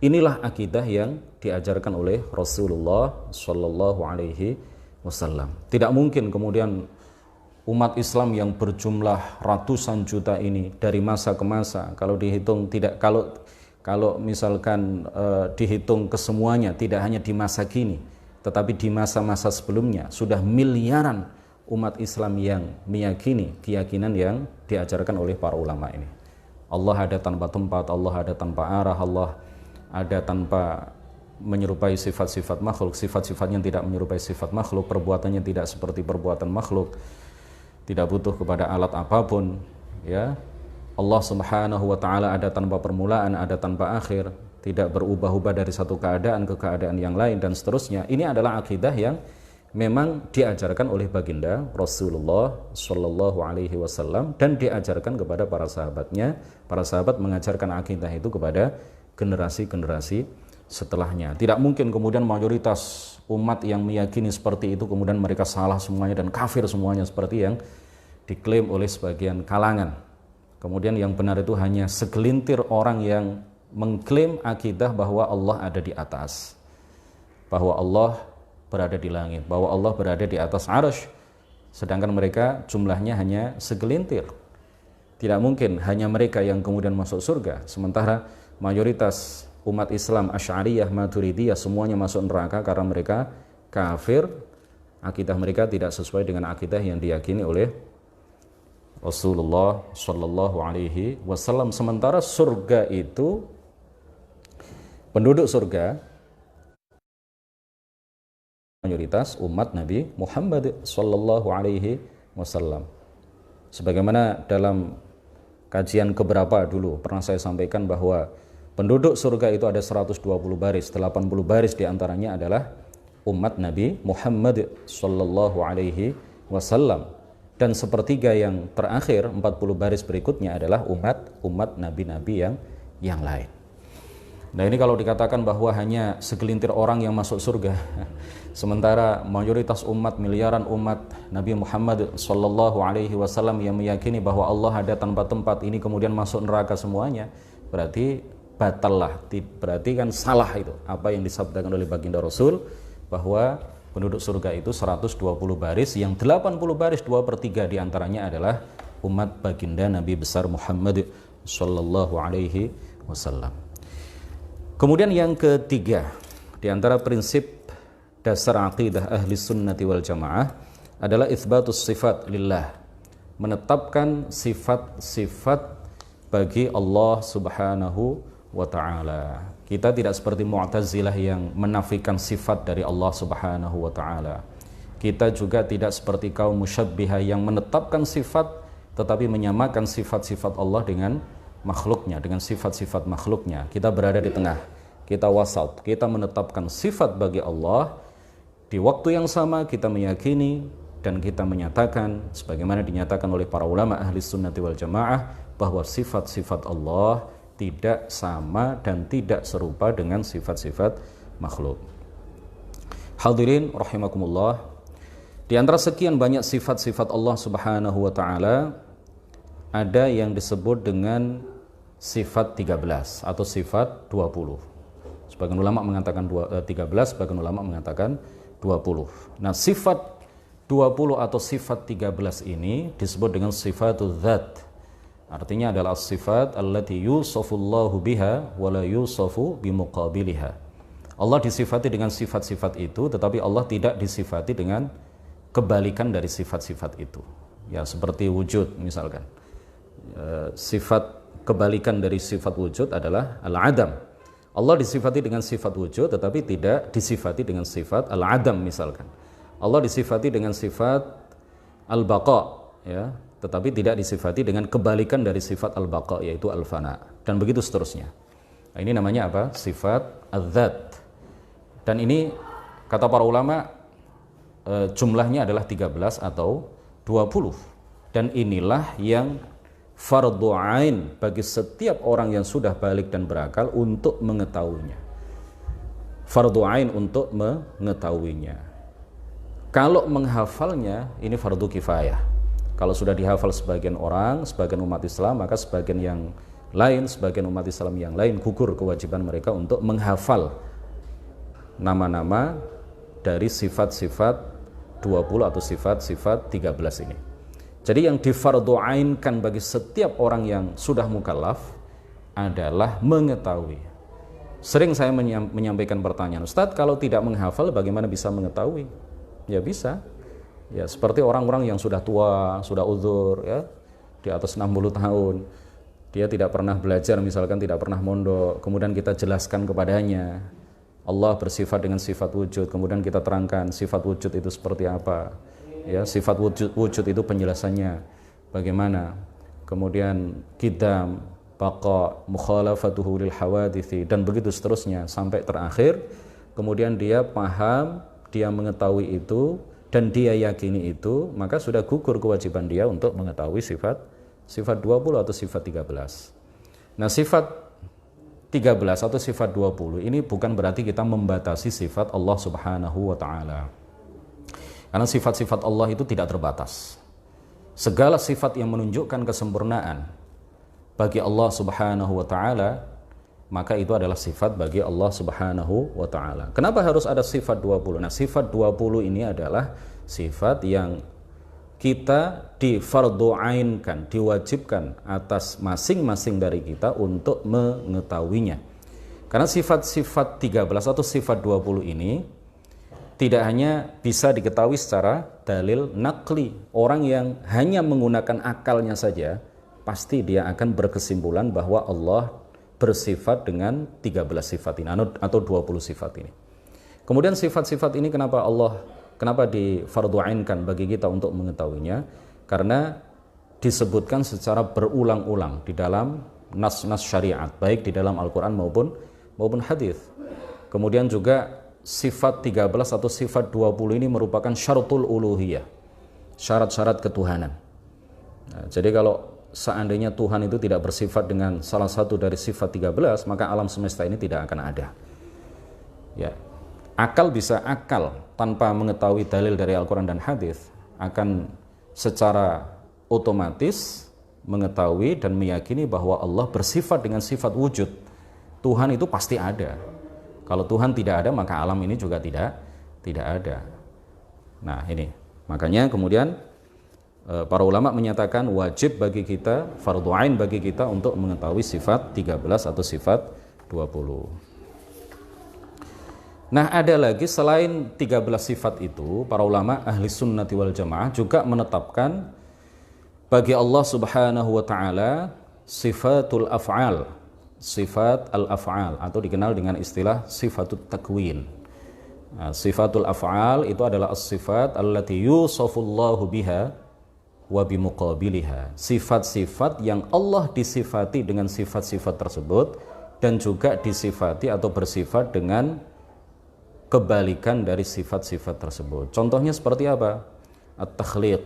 inilah akidah yang diajarkan oleh Rasulullah Shallallahu Alaihi Wasallam. Tidak mungkin kemudian umat Islam yang berjumlah ratusan juta ini dari masa ke masa, kalau dihitung kalau misalkan dihitung kesemuanya, tidak hanya di masa kini tetapi di masa-masa sebelumnya, sudah miliaran umat Islam yang meyakini keyakinan yang diajarkan oleh para ulama ini. Allah ada tanpa tempat, Allah ada tanpa arah, Allah ada tanpa menyerupai sifat-sifat makhluk, sifat-sifatnya tidak menyerupai sifat makhluk, perbuatannya tidak seperti perbuatan makhluk, tidak butuh kepada alat apapun, ya. Allah Subhanahu wa taala ada tanpa permulaan, ada tanpa akhir, tidak berubah-ubah dari satu keadaan ke keadaan yang lain, dan seterusnya. Ini adalah akidah yang memang diajarkan oleh baginda Rasulullah Shallallahu Alaihi Wasallam dan diajarkan kepada para sahabatnya. Para sahabat mengajarkan akidah itu kepada generasi-generasi setelahnya. Tidak mungkin kemudian mayoritas umat yang meyakini seperti itu kemudian mereka salah semuanya dan kafir semuanya seperti yang diklaim oleh sebagian kalangan. Kemudian yang benar itu hanya segelintir orang yang mengklaim akidah bahwa Allah ada di atas, bahwa Allah berada di langit, bahwa Allah berada di atas arsy, sedangkan mereka jumlahnya hanya segelintir. Tidak mungkin hanya mereka yang kemudian masuk surga, sementara mayoritas umat Islam Asy'ariyah, Maturidiyah semuanya masuk neraka karena mereka kafir, akidah mereka tidak sesuai dengan akidah yang diyakini oleh Rasulullah Shallallahu Alaihi Wasallam. Sementara surga itu, penduduk surga mayoritas umat Nabi Muhammad Shallallahu Alaihi Wasallam. Sebagaimana dalam kajian keberapa dulu pernah saya sampaikan bahwa penduduk surga itu ada 120 baris, 80 baris diantaranya adalah umat Nabi Muhammad Sallallahu Alaihi Wasallam, dan sepertiga yang terakhir 40 baris berikutnya adalah umat nabi-nabi yang lain. Nah, ini kalau dikatakan bahwa hanya segelintir orang yang masuk surga, sementara mayoritas umat, miliaran umat Nabi Muhammad Sallallahu Alaihi Wasallam yang meyakini bahwa Allah ada tanpa tempat, ini kemudian masuk neraka semuanya, berarti batal lah, berarti kan salah itu apa yang disabdakan oleh baginda Rasul, bahwa penduduk surga itu 120 baris, yang 80 baris 2/3 diantaranya adalah umat baginda Nabi besar Muhammad Sallallahu Alaihi Wasallam. Kemudian yang ketiga, di antara prinsip dasar aqidah ahli sunnati wal jamaah adalah itsbatus sifat lillah, menetapkan sifat-sifat bagi Allah Subhanahu wa ta'ala. Kita tidak seperti Mu'tazilah yang menafikan sifat dari Allah Subhanahu wa ta'ala. Kita juga tidak seperti kaum musyabbihah yang menetapkan sifat tetapi menyamakan sifat-sifat Allah dengan makhluknya, dengan sifat-sifat makhluknya. Kita berada di tengah, kita wasat, kita menetapkan sifat bagi Allah, di waktu yang sama kita meyakini dan kita menyatakan sebagaimana dinyatakan oleh para ulama ahli sunnati wal jamaah bahwa sifat-sifat Allah tidak sama dan tidak serupa dengan sifat-sifat makhluk. Hadirin rahimakumullah, di antara sekian banyak sifat-sifat Allah Subhanahu wa ta'ala, ada yang disebut dengan sifat 13 atau sifat 20. Sebagian ulama mengatakan 13, sebagian ulama mengatakan 20. Nah, sifat 20 atau sifat 13 ini disebut dengan sifatul dzat. Artinya adalah sifat allati yusafullahu biha wa la yusafu bimuqabiliha. Allah disifati dengan sifat-sifat itu, tetapi Allah tidak disifati dengan kebalikan dari sifat-sifat itu. Ya, seperti wujud misalkan. Sifat kebalikan dari sifat wujud adalah al-adam. Allah disifati dengan sifat wujud tetapi tidak disifati dengan sifat al-adam misalkan. Allah disifati dengan sifat al-baqa, ya, tetapi tidak disifati dengan kebalikan dari sifat al-baqa, yaitu al-fana, dan begitu seterusnya. Nah, ini namanya apa? Sifat az-zat. Dan ini kata para ulama jumlahnya adalah 13 atau 20. Dan inilah yang fardhu ain bagi setiap orang yang sudah balik dan berakal untuk mengetahuinya. Fardhu ain untuk mengetahuinya. Kalau menghafalnya ini fardhu kifayah. Kalau sudah dihafal sebagian orang, sebagian umat Islam, maka sebagian yang lain, sebagian umat Islam yang lain gugur kewajiban mereka untuk menghafal nama-nama dari sifat-sifat 20 atau sifat-sifat 13 ini. Jadi yang difardhu'ainkan bagi setiap orang yang sudah mukallaf adalah mengetahui. Sering saya menyampaikan pertanyaan, Ustadz, kalau tidak menghafal bagaimana bisa mengetahui? Ya bisa. Ya seperti orang-orang yang sudah tua, sudah uzur, ya, di atas 60 tahun. Dia tidak pernah belajar, misalkan tidak pernah mondok, kemudian kita jelaskan kepadanya Allah bersifat dengan sifat wujud, kemudian kita terangkan sifat wujud itu seperti apa. Ya, sifat wujud itu penjelasannya bagaimana, kemudian qidam, baqa, mukhalafatuhu lil hawadithi, dan begitu seterusnya sampai terakhir. Kemudian dia paham, dia mengetahui itu dan dia yakini itu, maka sudah gugur kewajiban dia untuk mengetahui sifat 20 atau sifat 13. Nah, sifat 13 atau sifat 20 ini bukan berarti kita membatasi sifat Allah Subhanahu wa ta'ala. Karena sifat-sifat Allah itu tidak terbatas. Segala sifat yang menunjukkan kesempurnaan bagi Allah Subhanahu wa ta'ala maka itu adalah sifat bagi Allah Subhanahu wa taala. Kenapa harus ada sifat 20? Nah, sifat 20 ini adalah sifat yang kita difardu'ainkan, diwajibkan atas masing-masing dari kita untuk mengetahuinya. Karena sifat-sifat 13 atau sifat 20 ini tidak hanya bisa diketahui secara dalil nakli. Orang yang hanya menggunakan akalnya saja, pasti dia akan berkesimpulan bahwa Allah bersifat dengan 13 sifat ini atau 20 sifat ini. Kemudian sifat-sifat ini kenapa difardu'ainkan bagi kita untuk mengetahuinya? Karena disebutkan secara berulang-ulang di dalam nas-nas syariat, baik di dalam Al-Quran maupun hadis. Kemudian juga sifat 13 atau sifat 20 ini merupakan syaratul uluhiyah, syarat-syarat ketuhanan. Nah, jadi kalau seandainya Tuhan itu tidak bersifat dengan salah satu dari sifat 13, maka alam semesta ini tidak akan ada. Ya. Akal bisa akal tanpa mengetahui dalil dari Al-Quran dan hadis akan secara otomatis mengetahui dan meyakini bahwa Allah bersifat dengan sifat wujud. Tuhan itu pasti ada. Kalau Tuhan tidak ada, maka alam ini juga tidak ada. Nah, ini makanya kemudian para ulama menyatakan wajib bagi kita, fardhu ain bagi kita untuk mengetahui sifat 13 atau sifat 20. Nah, ada lagi selain 13 sifat itu, para ulama ahli sunnati wal jamaah juga menetapkan bagi Allah Subhanahu wa taala sifatul af'al, sifat al-af'al atau dikenal dengan istilah sifatut takwin. Nah, sifatul af'al itu adalah as-sifat allati yusafullahu biha wa bimuqabiliha. Sifat-sifat yang Allah disifati dengan sifat-sifat tersebut dan juga disifati atau bersifat dengan kebalikan dari sifat-sifat tersebut. Contohnya seperti apa? At-takhliq,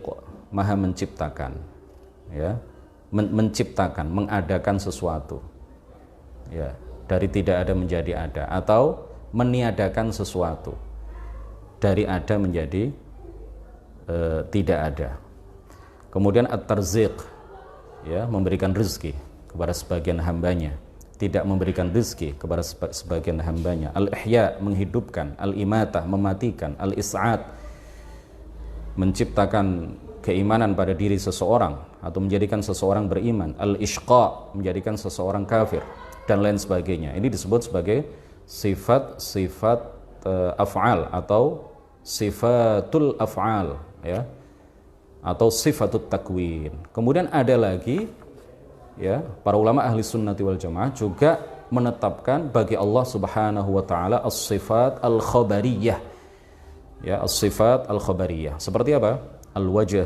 maha menciptakan, ya, menciptakan, mengadakan sesuatu, ya, dari tidak ada menjadi ada, atau meniadakan sesuatu dari ada menjadi tidak ada. Kemudian at-tarziq, ya, memberikan rezeki kepada sebagian hambanya, tidak memberikan rezeki kepada sebagian hambanya. Al-ihya, menghidupkan. Al-imatah, mematikan. Al-is'ad, menciptakan keimanan pada diri seseorang atau menjadikan seseorang beriman. Al-ishqa, menjadikan seseorang kafir, dan lain sebagainya. Ini disebut sebagai sifat-sifat af'al atau sifatul af'al, ya, atau sifatut takwin. Kemudian ada lagi, ya, para ulama ahli sunnati wal jamaah juga menetapkan bagi Allah Subhanahu wa taala as-sifat al-khabariyah, ya, as-sifat al-khabariyah. Seperti apa? Al-wajh,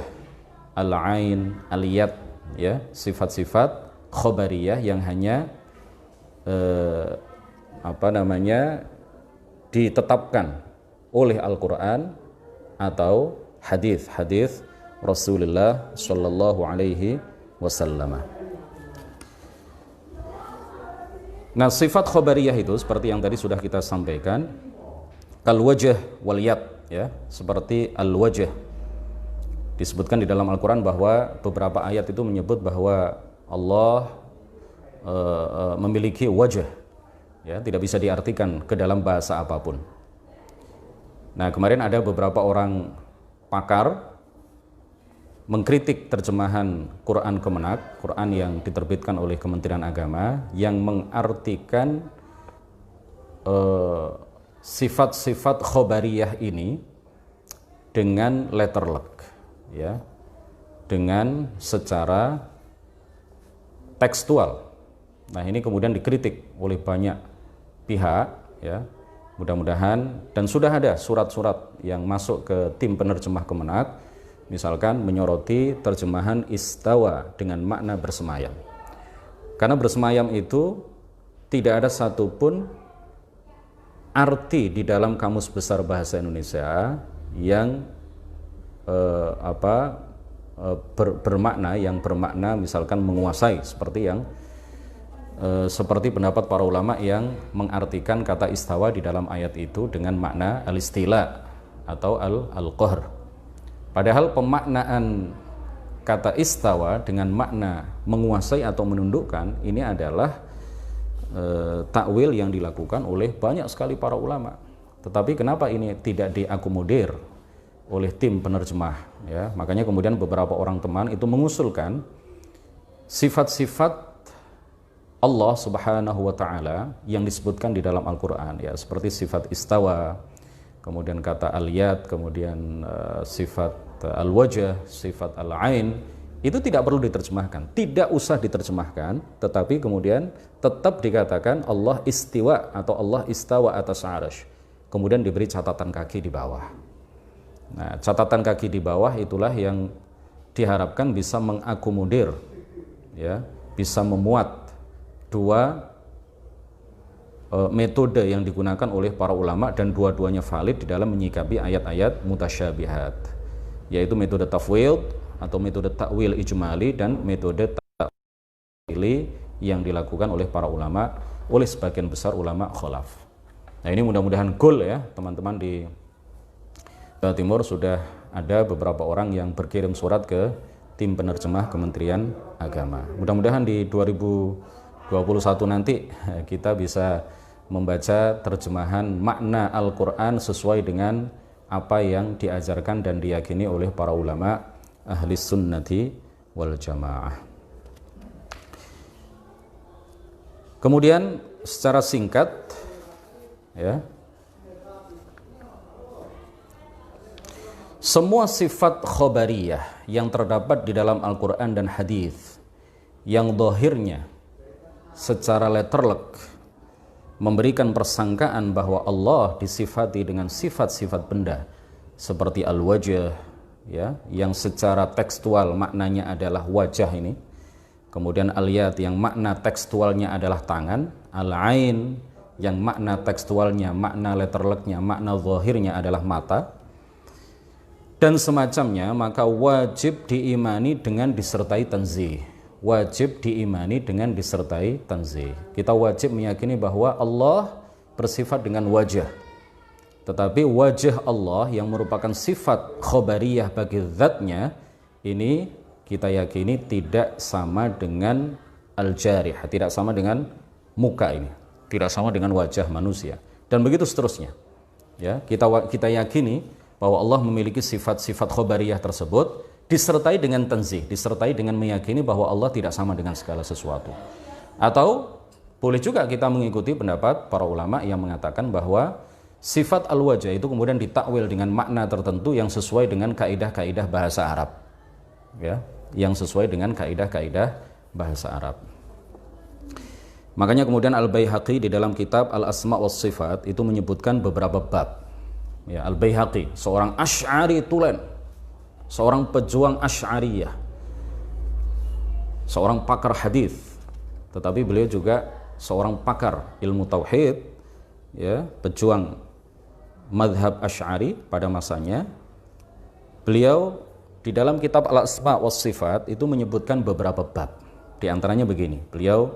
al-ain, al-yad, ya, sifat-sifat khabariyah yang hanya ditetapkan oleh Al-Quran atau hadis Rasulullah sallallahu alaihi wasallam. Nah, sifat khabariyah itu seperti yang tadi sudah kita sampaikan, kal wajh wal yad, ya, seperti al wajh. Disebutkan di dalam Al-Quran bahwa beberapa ayat itu menyebut bahwa Allah memiliki wajh, ya, tidak bisa diartikan ke dalam bahasa apapun. Nah, kemarin ada beberapa orang pakar mengkritik terjemahan Quran Kemenak, Quran yang diterbitkan oleh Kementerian Agama, yang mengartikan sifat-sifat khobariyah ini dengan letterlek, ya, dengan secara tekstual. Nah, ini kemudian dikritik oleh banyak pihak, ya. Mudah-mudahan, dan sudah ada surat-surat yang masuk ke tim penerjemah Kemenak, misalkan menyoroti terjemahan istawa dengan makna bersemayam. Karena bersemayam itu tidak ada satupun arti di dalam Kamus Besar Bahasa Indonesia yang bermakna misalkan menguasai, seperti pendapat para ulama yang mengartikan kata istawa di dalam ayat itu dengan makna al-istila atau al-qahr. Padahal pemaknaan kata istawa dengan makna menguasai atau menundukkan ini adalah takwil yang dilakukan oleh banyak sekali para ulama. Tetapi kenapa ini tidak diakomodir oleh tim penerjemah, ya? Makanya kemudian beberapa orang teman itu mengusulkan sifat-sifat Allah Subhanahu wa taala yang disebutkan di dalam Al-Qur'an, ya, seperti sifat istawa, kemudian kata al-yad, kemudian sifat al-wajh, sifat al-ain, itu tidak perlu diterjemahkan, tidak usah diterjemahkan, tetapi kemudian tetap dikatakan Allah istiwa atau Allah istawa atas arsy. Kemudian diberi catatan kaki di bawah. Nah, catatan kaki di bawah itulah yang diharapkan bisa mengakomodir, ya, bisa memuat dua metode yang digunakan oleh para ulama dan dua-duanya valid di dalam menyikapi ayat-ayat mutasyabihat, yaitu metode tafwid atau metode takwil ijmali dan metode takwili yang dilakukan oleh para ulama, oleh sebagian besar ulama khalaf. Nah, ini mudah-mudahan goal, ya, teman-teman di Jawa Timur sudah ada beberapa orang yang berkirim surat ke tim penerjemah Kementerian Agama. Mudah-mudahan di 2021 nanti kita bisa membaca terjemahan makna Al-Quran sesuai dengan apa yang diajarkan dan diyakini oleh para ulama ahli sunnati wal jamaah. Kemudian secara singkat, ya, semua sifat khobariyah yang terdapat di dalam Al-Quran dan hadis yang zahirnya secara letterlek memberikan persangkaan bahwa Allah disifati dengan sifat-sifat benda seperti al-wajh, ya, yang secara tekstual maknanya adalah wajah ini, kemudian al-yad yang makna tekstualnya adalah tangan, al-ain yang makna tekstualnya, makna letterleknya, makna zahirnya adalah mata, dan semacamnya, maka wajib diimani dengan disertai tanzih. Wajib diimani dengan disertai tanzih. Kita wajib meyakini bahwa Allah bersifat dengan wajah, tetapi wajah Allah yang merupakan sifat khobariyah bagi zatnya ini kita yakini tidak sama dengan al-jarih, tidak sama dengan muka ini, tidak sama dengan wajah manusia, dan begitu seterusnya, ya. Kita yakini bahwa Allah memiliki sifat-sifat khobariyah tersebut disertai dengan tanzih, disertai dengan meyakini bahwa Allah tidak sama dengan segala sesuatu. Atau boleh juga kita mengikuti pendapat para ulama yang mengatakan bahwa sifat al-wajah itu kemudian ditakwil dengan makna tertentu yang sesuai dengan kaidah-kaidah bahasa Arab, ya, yang sesuai dengan kaidah-kaidah bahasa Arab. Makanya kemudian Al-Baihaqi di dalam kitab Al-Asma' was Sifat itu menyebutkan beberapa bab. Ya, Al-Baihaqi, seorang Asy'ari tulen, seorang pejuang Asy'ariyah, seorang pakar hadis, tetapi beliau juga seorang pakar ilmu tauhid, ya, pejuang mazhab Asy'ari pada masanya. Beliau di dalam kitab Al-Asma' was Sifat itu menyebutkan beberapa bab. Di antaranya begini, beliau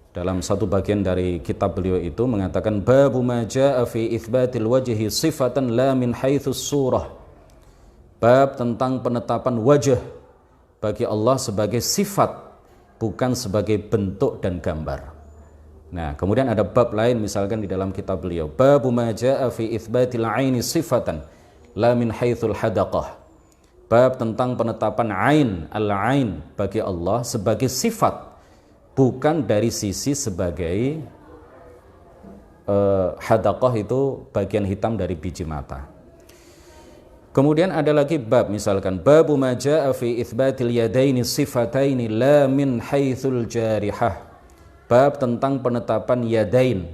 dalam satu bagian dari kitab beliau itu mengatakan babu ma jaa fi itsbatil wajhi sifatan la min haitsus surah. Bab tentang penetapan wajah bagi Allah sebagai sifat, bukan sebagai bentuk dan gambar. Nah, kemudian ada bab lain misalkan di dalam kitab beliau babu ma jaa fi itsbatil aini sifatan la min haitsul hadaqah. Bab tentang penetapan ain, al-ain bagi Allah sebagai sifat, bukan dari sisi sebagai hadaqah itu bagian hitam dari biji mata. Kemudian ada lagi bab misalkan babu ma jaa fi itsbatil yadaini sifataini la min haitsul jarihah. Bab tentang penetapan yadain,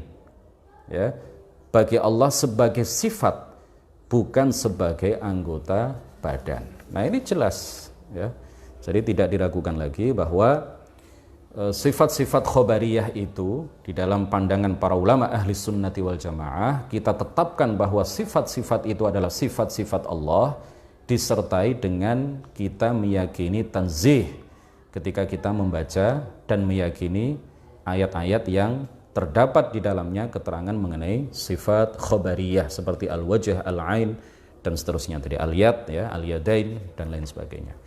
ya, bagi Allah sebagai sifat, bukan sebagai anggota badan. Nah, ini jelas, ya. Jadi tidak diragukan lagi bahwa sifat-sifat khobariyah itu di dalam pandangan para ulama ahli sunnati wal jamaah, kita tetapkan bahwa sifat-sifat itu adalah sifat-sifat Allah disertai dengan kita meyakini tanzih ketika kita membaca dan meyakini ayat-ayat yang terdapat di dalamnya keterangan mengenai sifat khobariyah seperti al-wajh, al-ain dan seterusnya tadi, al-yad, ya, al-yadain dan lain sebagainya.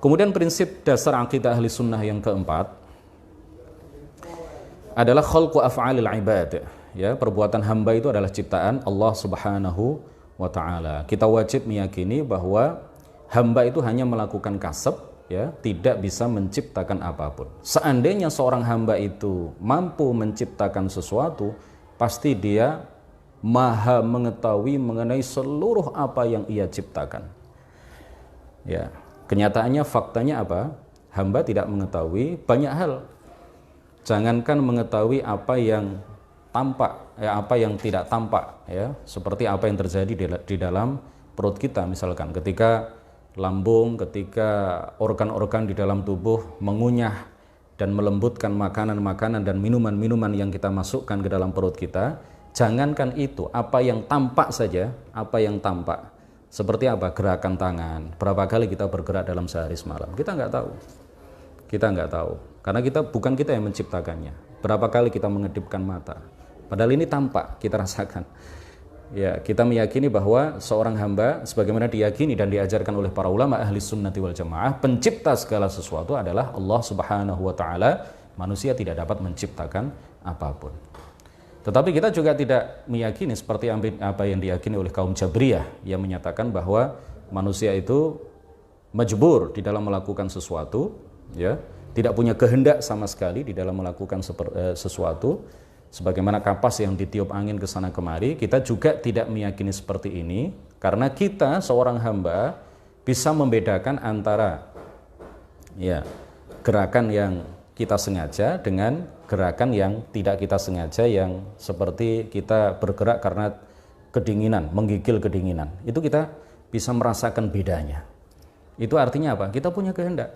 Kemudian prinsip dasar akidah ahli sunnah yang keempat adalah khalqu af'alil ibad. Ya, perbuatan hamba itu adalah ciptaan Allah Subhanahu wa taala. Kita wajib meyakini bahwa hamba itu hanya melakukan kasab, ya, tidak bisa menciptakan apapun. Seandainya seorang hamba itu mampu menciptakan sesuatu, pasti dia maha mengetahui mengenai seluruh apa yang ia ciptakan. Ya, kenyataannya, faktanya apa? Hamba tidak mengetahui banyak hal. Jangankan mengetahui apa yang tampak, ya, apa yang tidak tampak, ya, seperti apa yang terjadi di dalam perut kita, misalkan ketika lambung, ketika organ-organ di dalam tubuh mengunyah dan melembutkan makanan-makanan dan minuman-minuman yang kita masukkan ke dalam perut kita. Jangankan itu, apa yang tampak saja, apa yang tampak, seperti apa gerakan tangan, berapa kali kita bergerak dalam sehari semalam, kita nggak tahu. Kita nggak tahu, karena bukan kita yang menciptakannya. Berapa kali kita mengedipkan mata, padahal ini tampak, kita rasakan. Ya, kita meyakini bahwa seorang hamba, sebagaimana diyakini dan diajarkan oleh para ulama ahli sunnati wal jamaah, pencipta segala sesuatu adalah Allah Subhanahu wa ta'ala. Manusia tidak dapat menciptakan apapun. Tetapi kita juga tidak meyakini seperti apa yang diyakini oleh kaum Jabriyah, yang menyatakan bahwa manusia itu majbur di dalam melakukan sesuatu, ya, tidak punya kehendak sama sekali di dalam melakukan sesuatu, sebagaimana kapas yang ditiup angin ke sana kemari. Kita juga tidak meyakini seperti ini, karena kita seorang hamba bisa membedakan antara, ya, gerakan yang kita sengaja dengan gerakan yang tidak kita sengaja, yang seperti kita bergerak karena kedinginan, menggigil kedinginan. Itu kita bisa merasakan bedanya. Itu artinya apa? Kita punya kehendak,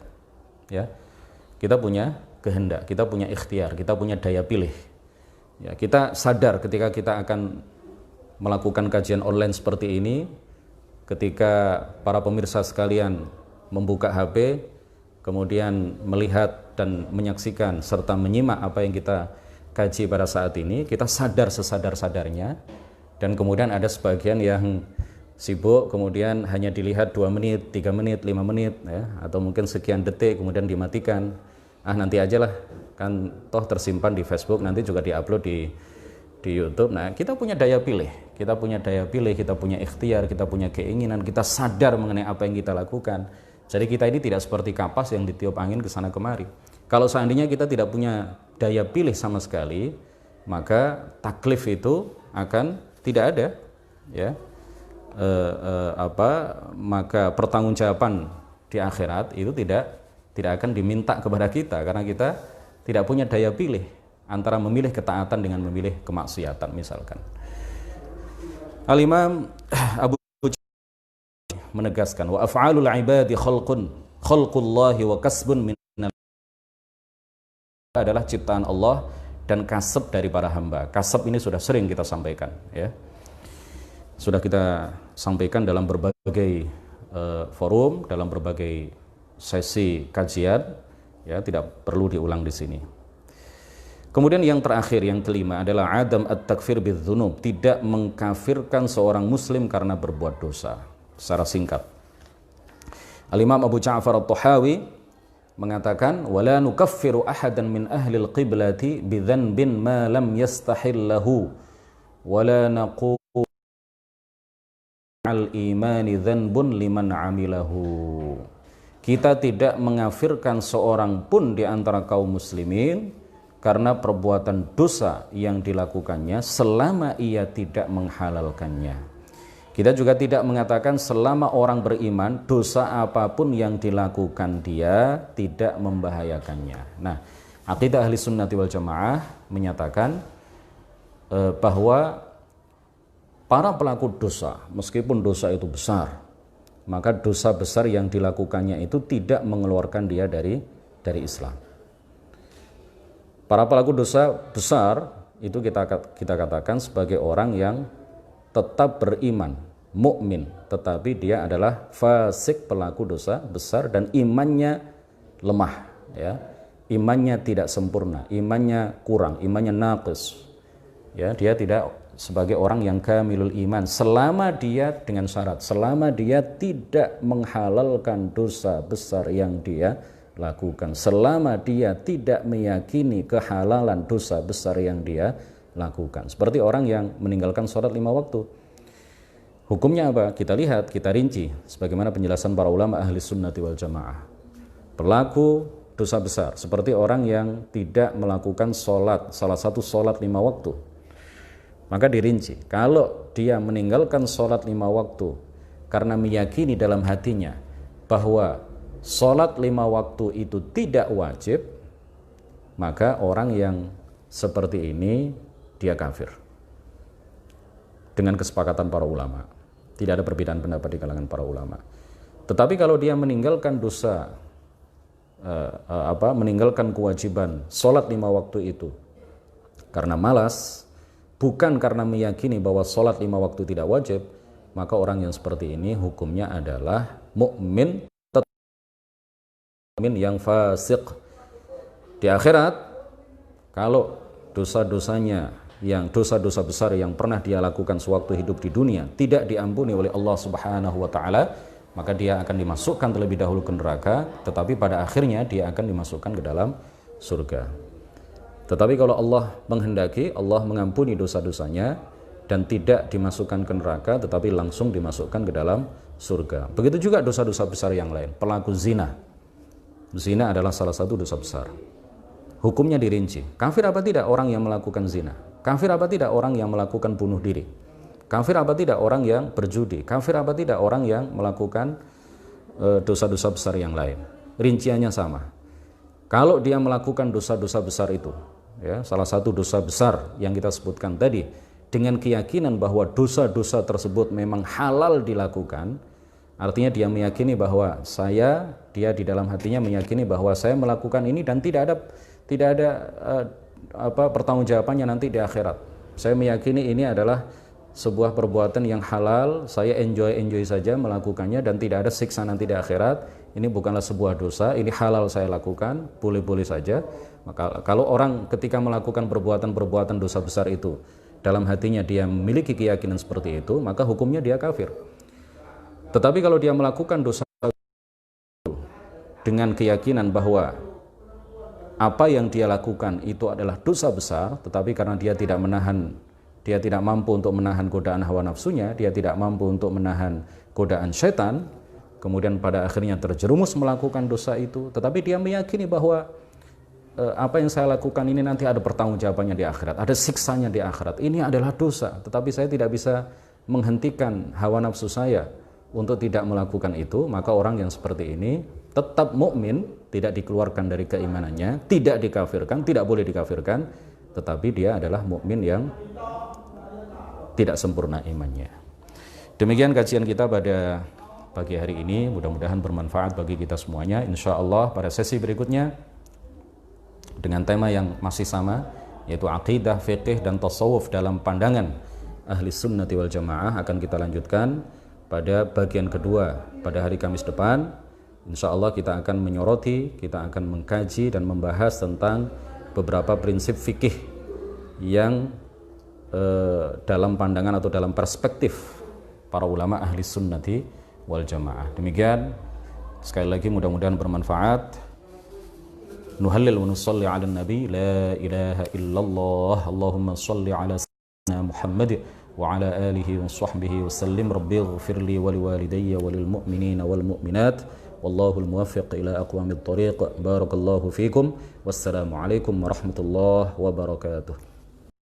ya. Kita punya kehendak, kita punya ikhtiar, kita punya daya pilih. Ya, kita sadar ketika kita akan melakukan kajian online seperti ini, ketika para pemirsa sekalian membuka HP, kemudian melihat dan menyaksikan serta menyimak apa yang kita kaji pada saat ini, kita sadar sesadar-sadarnya. Dan kemudian ada sebagian yang sibuk, kemudian hanya dilihat 2 menit, 3 menit, 5 menit, ya, atau mungkin sekian detik, kemudian dimatikan. Nanti aja lah, kan toh tersimpan di Facebook, nanti juga diupload di YouTube. Nah, kita punya daya pilih, kita punya ikhtiar, kita punya keinginan, kita sadar mengenai apa yang kita lakukan. Jadi kita ini tidak seperti kapas yang ditiup angin ke sana kemari. Kalau seandainya kita tidak punya daya pilih sama sekali, maka taklif itu akan tidak ada, ya. Maka pertanggungjawaban di akhirat itu tidak akan diminta kepada kita, karena kita tidak punya daya pilih antara memilih ketaatan dengan memilih kemaksiatan, misalkan. Al-Imam Abu menegaskan, wa af'alul ibadi khalqullahi wa kasbun min adalah ciptaan Allah dan kasab dari para hamba. Kasab ini sudah sering kita sampaikan, ya. Sudah kita sampaikan dalam berbagai forum, dalam berbagai sesi kajian, ya, tidak perlu diulang di sini. Kemudian yang terakhir, yang kelima adalah adam at-takfir bidzunub, tidak mengkafirkan seorang muslim karena berbuat dosa. Secara singkat, Al-Imam Abu Ja'far At-Tahawi mengatakan, wala nukaffiru ahadan min ahli al-qiblati bidzanbin ma lam yastahillahu wala naqul al-imani dzanbun liman amilahu. Kita tidak mengafirkan seorang pun di antara kaum muslimin karena perbuatan dosa yang dilakukannya selama ia tidak menghalalkannya. Kita juga tidak mengatakan selama orang beriman, dosa apapun yang dilakukan dia tidak membahayakannya. Nah, akidah ahli sunnati wal jamaah menyatakan bahwa para pelaku dosa, meskipun dosa itu besar, maka dosa besar yang dilakukannya itu tidak mengeluarkan dia dari Islam. Para pelaku dosa besar itu kita katakan sebagai orang yang tetap beriman, mukmin, tetapi dia adalah fasik, pelaku dosa besar, dan imannya lemah, ya. Imannya tidak sempurna, imannya kurang, imannya naqis. Ya, dia tidak sebagai orang yang kamilul iman selama dia dengan syarat, selama dia tidak menghalalkan dosa besar yang dia lakukan selama dia tidak meyakini kehalalan dosa besar yang dia lakukan. Seperti orang yang meninggalkan sholat 5 waktu. Hukumnya apa? Kita lihat, kita rinci sebagaimana penjelasan para ulama ahli sunnati wal jamaah. Berlaku dosa besar seperti orang yang tidak melakukan sholat, salah satu sholat 5 waktu. Maka dirinci, kalau dia meninggalkan sholat 5 waktu karena meyakini dalam hatinya bahwa sholat 5 waktu itu tidak wajib, maka orang yang seperti ini dia kafir. Dengan kesepakatan para ulama, tidak ada perbedaan pendapat di kalangan para ulama. Tetapi kalau dia meninggalkan dosa, meninggalkan kewajiban sholat 5 waktu itu karena malas, bukan karena meyakini bahwa sholat 5 waktu tidak wajib, maka orang yang seperti ini hukumnya adalah mukmin yang fasik. Di akhirat, kalau dosa-dosanya yang dosa-dosa besar yang pernah dia lakukan sewaktu hidup di dunia tidak diampuni oleh Allah Subhanahu wa taala, maka dia akan dimasukkan terlebih dahulu ke neraka, tetapi pada akhirnya dia akan dimasukkan ke dalam surga. Tetapi kalau Allah menghendaki, Allah mengampuni dosa-dosanya dan tidak dimasukkan ke neraka, tetapi langsung dimasukkan ke dalam surga. Begitu juga dosa-dosa besar yang lain. Pelaku zina, zina adalah salah satu dosa besar. Hukumnya dirinci. Kafir apa tidak orang yang melakukan zina? Kafir apa tidak orang yang melakukan bunuh diri? Kafir apa tidak orang yang berjudi? Kafir apa tidak orang yang melakukan dosa-dosa besar yang lain? Rinciannya sama. Kalau dia melakukan dosa-dosa besar itu, ya, salah satu dosa besar yang kita sebutkan tadi, dengan keyakinan bahwa dosa-dosa tersebut memang halal dilakukan, artinya dia meyakini bahwa dia di dalam hatinya meyakini bahwa saya melakukan ini dan tidak ada pertanggungjawabannya nanti di akhirat. Saya meyakini ini adalah sebuah perbuatan yang halal, saya enjoy saja melakukannya dan tidak ada siksa nanti di akhirat. Ini bukanlah sebuah dosa, ini halal saya lakukan, boleh-boleh saja. Maka kalau orang ketika melakukan perbuatan-perbuatan dosa besar itu, dalam hatinya dia memiliki keyakinan seperti itu, maka hukumnya dia kafir. Tetapi kalau dia melakukan dosa dengan keyakinan bahwa apa yang dia lakukan itu adalah dosa besar, tetapi karena dia tidak mampu untuk menahan godaan hawa nafsunya, dia tidak mampu untuk menahan godaan syaitan, kemudian pada akhirnya terjerumus melakukan dosa itu, tetapi dia meyakini bahwa apa yang saya lakukan ini nanti ada pertanggungjawabannya di akhirat, ada siksanya di akhirat, ini adalah dosa, tetapi saya tidak bisa menghentikan hawa nafsu saya untuk tidak melakukan itu, maka orang yang seperti ini tetap mukmin, tidak dikeluarkan dari keimanannya, tidak dikafirkan, tidak boleh dikafirkan, tetapi dia adalah mukmin yang tidak sempurna imannya. Demikian kajian kita pada pagi hari ini, mudah-mudahan bermanfaat bagi kita semuanya. Insya Allah pada sesi berikutnya dengan tema yang masih sama, yaitu akidah, fiqih, dan tasawuf dalam pandangan ahli sunnati wal jamaah, akan kita lanjutkan pada bagian kedua pada hari Kamis depan. Insya Allah kita akan menyoroti, kita akan mengkaji dan membahas tentang beberapa prinsip fikih yang dalam pandangan atau dalam perspektif para ulama ahli sunnati wal jamaah. Demikian, sekali lagi mudah-mudahan bermanfaat. Nuhallil wa nusalli ala nabi, la ilaha illallah, Allahumma salli ala sayyidina Muhammad wa ala alihi wa sahbihi wa sallim. Rabbi ighfirli wa liwalidayya wa lil mu'minina wal mu'minat, wallahu al-muwaffiq ila aqwamit thariq. Barakallahu fikum, wassalamu alaikum warahmatullahi wabarakatuh.